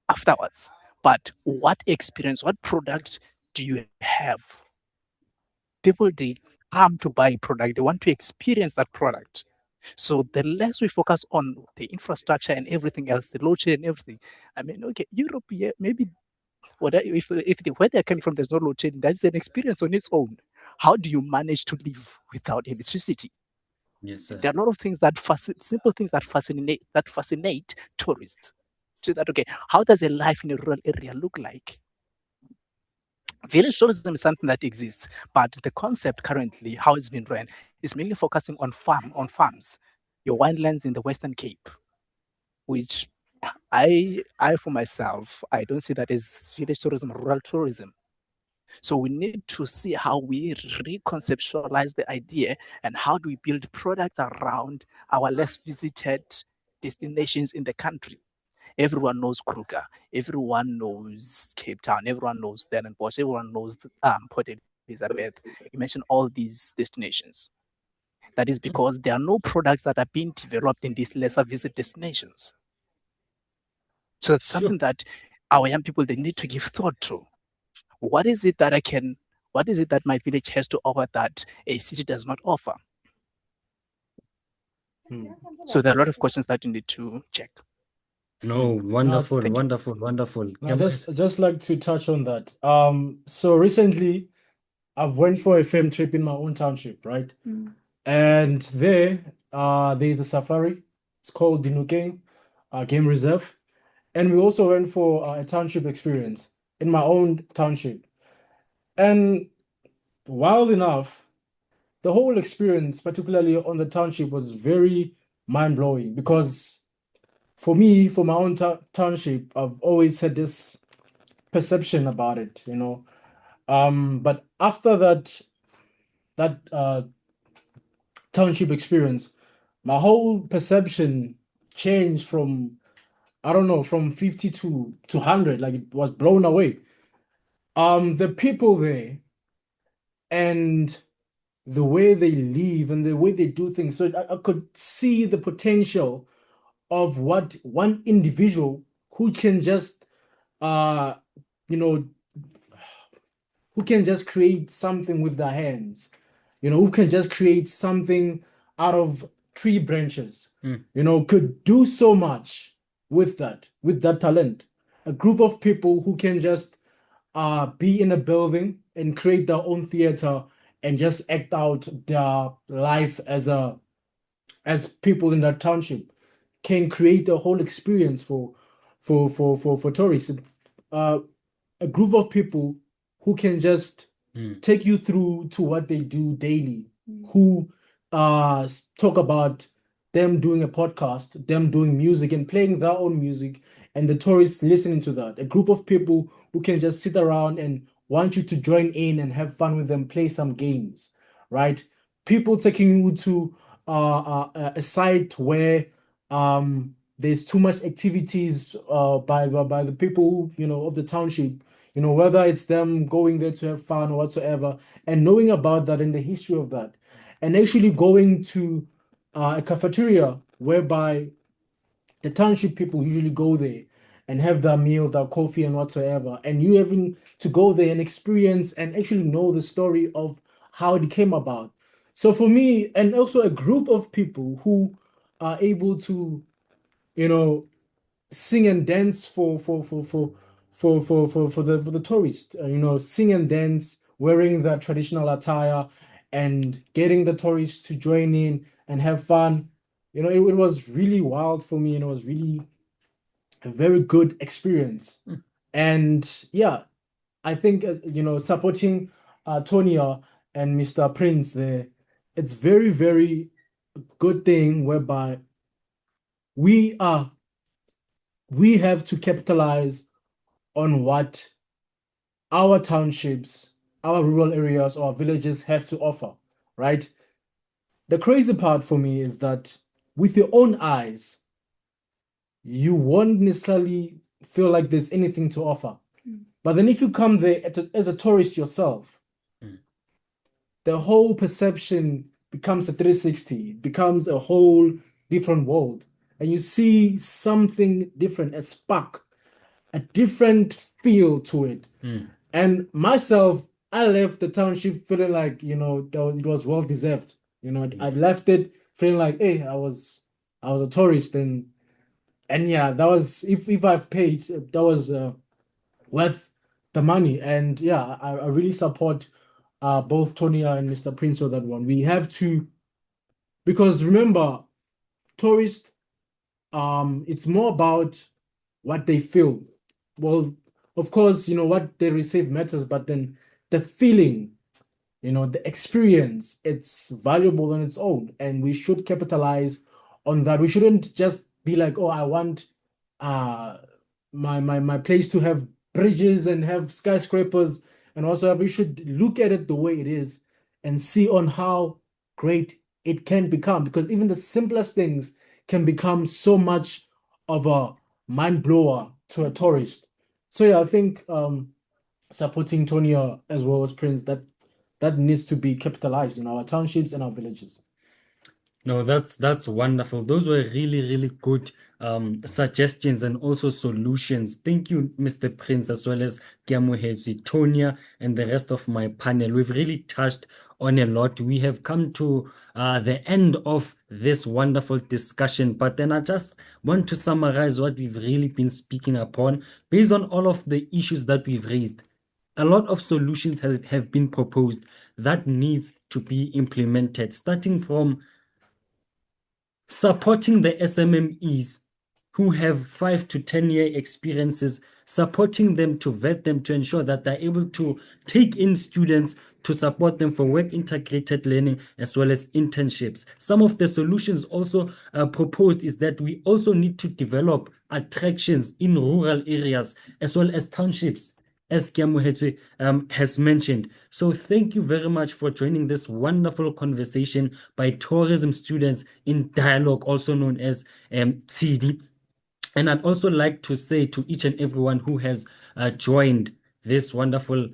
[SPEAKER 9] afterwards. But what experience, what product do you have? People, they come to buy a product. They want to experience that product. So the less we focus on the infrastructure and everything else, the load shedding and everything. I mean, okay, Europe, yeah, maybe if where they're coming from, there's no load shedding. That's an experience on its own. How do you manage to live without electricity?
[SPEAKER 1] Yes, sir.
[SPEAKER 9] There are a lot of things simple things that fascinate tourists. So that, okay, how does a life in a rural area look like? Village tourism is something that exists, but the concept currently, how it's been run, is mainly focusing on farms, your winelands in the Western Cape, which I for myself, I don't see that as village tourism or rural tourism. So we need to see how we reconceptualize the idea and how do we build products around our less visited destinations in the country. Everyone knows Kruger, everyone knows Cape Town, everyone knows Stellenbosch, everyone knows Port Elizabeth. You mentioned all these destinations. That is because there are no products that are being developed in these lesser visit destinations. So it's something that our young people, they need to give thought to. What is it that my village has to offer that a city does not offer? So there are a lot of questions that you need to check.
[SPEAKER 1] No, wonderful, wonderful.
[SPEAKER 6] I just like to touch on that. So recently I've went for a film trip in my own township, right? And there's a safari. It's called Dinukeng Game Reserve. And we also went for a township experience in my own township. And wild enough, the whole experience, particularly on the township, was very mind-blowing because for me, for my own township, I've always had this perception about it, you know. But after that township experience, my whole perception changed from, I don't know, from 50 to 100. Like, it was blown away. The people there and the way they live and the way they do things. So I could see the potential of what one individual who can just you know, who can just create something with their hands, you know, who can just create something out of tree branches, you know, could do so much with that talent. A group of people who can just be in a building and create their own theater and just act out their life as people in that township can create a whole experience for tourists. A group of people who can just take you through to what they do daily, who talk about them doing a podcast, them doing music and playing their own music, and the tourists listening to that. A group of people who can just sit around and want you to join in and have fun with them, play some games, right? People taking you to a site where there's too much activities by the people, you know, of the township, you know, whether it's them going there to have fun or whatsoever, and knowing about that and the history of that, and actually going to a cafeteria whereby the township people usually go there and have their meal, their coffee, and whatsoever, and you having to go there and experience and actually know the story of how it came about. So for me, and also a group of people who are able to, you know, sing and dance for the tourists, you know, sing and dance wearing the traditional attire and getting the tourists to join in and have fun. You know, it was really wild for me, and it was really a very good experience. And yeah, I think you know, supporting Tonia and Mr. Prince there, it's very, very good thing whereby we have to capitalize on what our townships, our rural areas, or villages have to offer, right? The crazy part for me is that with your own eyes, you won't necessarily feel like there's anything to offer. But then if you come there as a tourist yourself, the whole perception becomes a 360, becomes a whole different world. And you see something different, a spark, a different feel to it. And myself, I left the township feeling like, you know, it was well deserved. You know, I left it feeling like, hey, I was a tourist, and yeah, that was, if I've paid, that was worth the money. And yeah, I really support both Tonya and Mr. Prince on that one. We have to, because remember, tourists, it's more about what they feel. Well, of course, you know, what they receive matters, but then the feeling, you know, the experience, it's valuable on its own, and we should capitalize on that. We shouldn't just be like, oh, I want my place to have bridges and have skyscrapers and also we should look at it the way it is and see on how great it can become, because even the simplest things can become so much of a mind blower to a tourist. So yeah, I think supporting Tonia as well as Prince, that needs to be capitalized in our townships and our villages.
[SPEAKER 1] No, that's wonderful. Those were really, really good suggestions and also solutions. Thank you, Mr. Prince, as well as Kiamuhetsi, Tonia, and the rest of my panel. We've really touched on a lot. We have come to the end of this wonderful discussion, but then I just want to summarize what we've really been speaking upon based on all of the issues that we've raised. A lot of solutions have been proposed that needs to be implemented, starting from supporting the SMMEs who have 5 to 10 year experiences, supporting them to vet them to ensure that they're able to take in students to support them for work integrated learning as well as internships. Some of the solutions also proposed is that we also need to develop attractions in rural areas as well as townships, as Kiamuhetsi has mentioned. So thank you very much for joining this wonderful conversation by tourism students in dialogue, also known as TD. And I'd also like to say to each and everyone who has joined this wonderful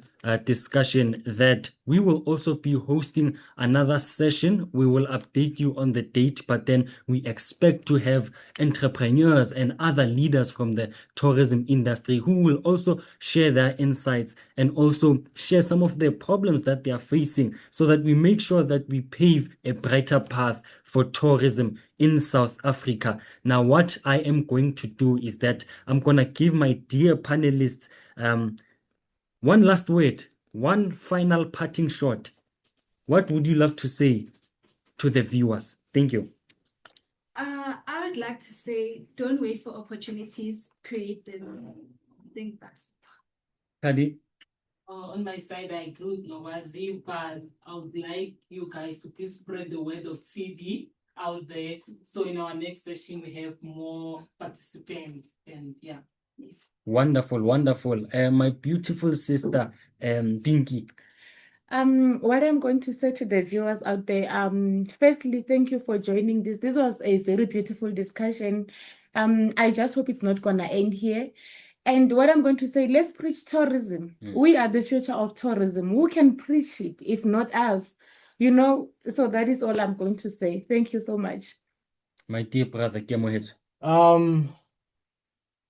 [SPEAKER 1] discussion that we will also be hosting another session. We will update you on the date, but then we expect to have entrepreneurs and other leaders from the tourism industry who will also share their insights and also share some of the problems that they are facing so that we make sure that we pave a brighter path for tourism in South Africa. Now, what I am going to do is that I'm going to give my dear panelists one last word, one final parting shot. What would you love to say to the viewers? Thank you.
[SPEAKER 4] I would like to say, don't wait for opportunities, create them. I think that's.
[SPEAKER 1] Kadi?
[SPEAKER 3] On my side, I agree with Nowazi, but I would like you guys to please spread the word of TD out there. So in our next session, we have more participants, and yeah. Yes.
[SPEAKER 1] Wonderful, wonderful. My beautiful sister, Pinky.
[SPEAKER 5] What I'm going to say to the viewers out there, firstly, thank you for joining this. This was a very beautiful discussion. I just hope it's not gonna end here. And what I'm going to say, let's preach tourism. We are the future of tourism. Who can preach it if not us? You know, so that is all I'm going to say. Thank you so much.
[SPEAKER 1] My dear brother, Kiamuhetsi.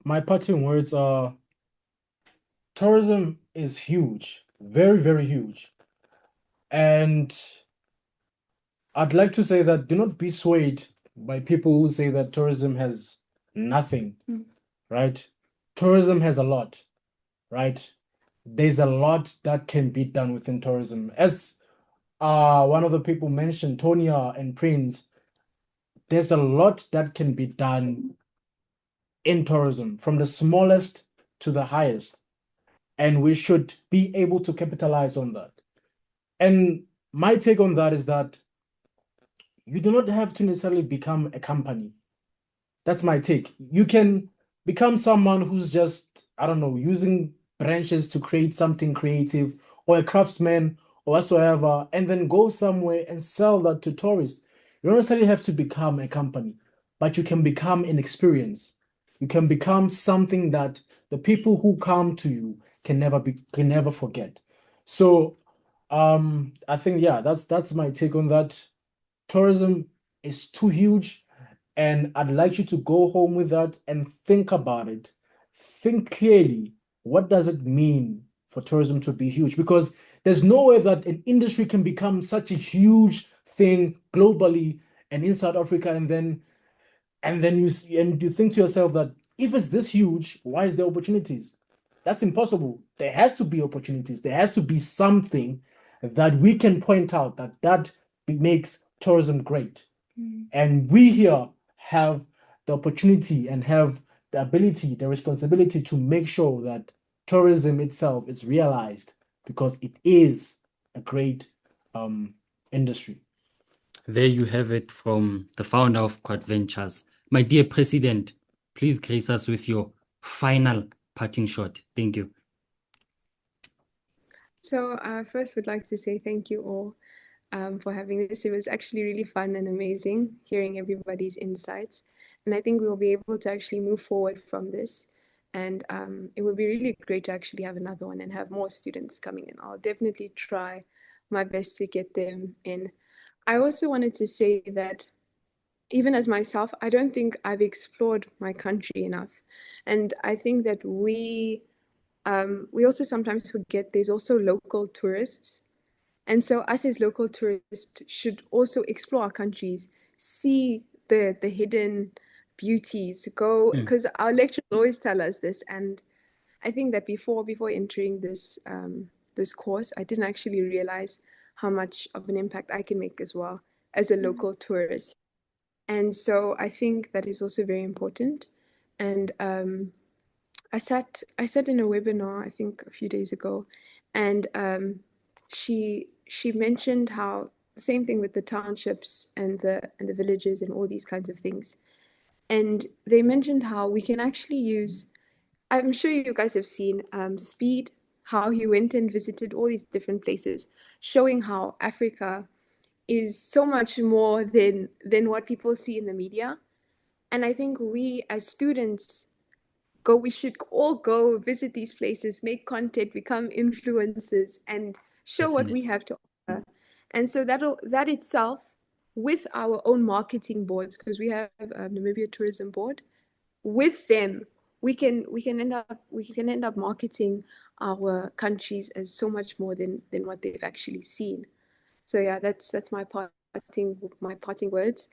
[SPEAKER 6] My parting words are, tourism is huge, very, very huge. And I'd like to say that do not be swayed by people who say that tourism has nothing, right? Tourism has a lot, right? There's a lot that can be done within tourism. As one of the people mentioned, Tonia and Prince, there's a lot that can be done in tourism, from the smallest to the highest. And we should be able to capitalize on that. And my take on that is that you do not have to necessarily become a company. That's my take. You can become someone who's just, I don't know, using branches to create something creative, or a craftsman or whatsoever, and then go somewhere and sell that to tourists. You don't necessarily have to become a company, but you can become an experience. You can become something that the people who come to you can never forget. So I think, yeah, that's my take on that. Tourism is too huge, and I'd like you to go home with that and think about it. Think clearly, what does it mean for tourism to be huge? Because there's no way that an industry can become such a huge thing globally and in South Africa, and then you think to yourself that if it's this huge, why is there opportunities? That's impossible. There has to be opportunities. There has to be something that we can point out that makes tourism great. And we here have the opportunity and have the ability, the responsibility to make sure that tourism itself is realized, because it is a great industry.
[SPEAKER 1] There you have it from the founder of Quad Ventures. My dear President, please grace us with your final parting shot. Thank you.
[SPEAKER 7] So first would like to say thank you all for having this. It was actually really fun and amazing hearing everybody's insights. And I think we'll be able to actually move forward from this. And it would be really great to actually have another one and have more students coming in. I'll definitely try my best to get them in. I also wanted to say that even as myself, I don't think I've explored my country enough. And I think that we also sometimes forget there's also local tourists. And so us as local tourists should also explore our countries, see the hidden beauties, go, because our lecturers always tell us this. And I think that before entering this course, I didn't actually realize how much of an impact I can make as well as a local tourist. And so I think that is also very important. And I sat in a webinar, I think a few days ago, and she mentioned how the same thing with the townships and the villages and all these kinds of things. And they mentioned how we can actually use, I'm sure you guys have seen Speed, how he went and visited all these different places, showing how Africa is so much more than what people see in the media. And I think we as students we should all go visit these places, make content, become influencers, and show what we have to offer. And so that itself, with our own marketing boards, because we have Namibia Tourism Board, with them we can end up marketing our countries as so much more than what they've actually seen. So yeah, that's my parting words.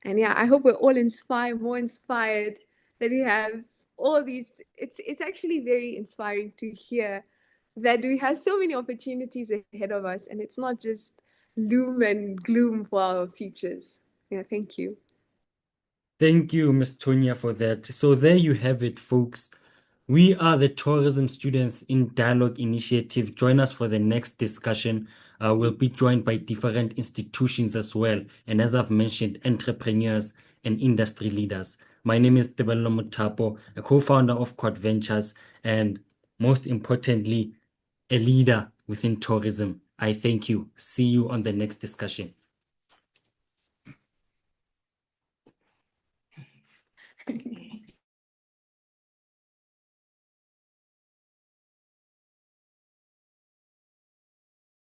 [SPEAKER 7] And yeah, I hope we're all more inspired, that we have all these. It's actually very inspiring to hear that we have so many opportunities ahead of us, and it's not just loom and gloom for our futures. Yeah, thank you.
[SPEAKER 1] Thank you, Ms. Tonya, for that. So there you have it, folks. We are the Tourism Students in Dialogue Initiative. Join us for the next discussion. We'll be joined by different institutions as well. And as I've mentioned, entrepreneurs and industry leaders. My name is Tebello Mutapo, a co-founder of Quad Ventures, and most importantly, a leader within tourism. I thank you. See you on the next discussion.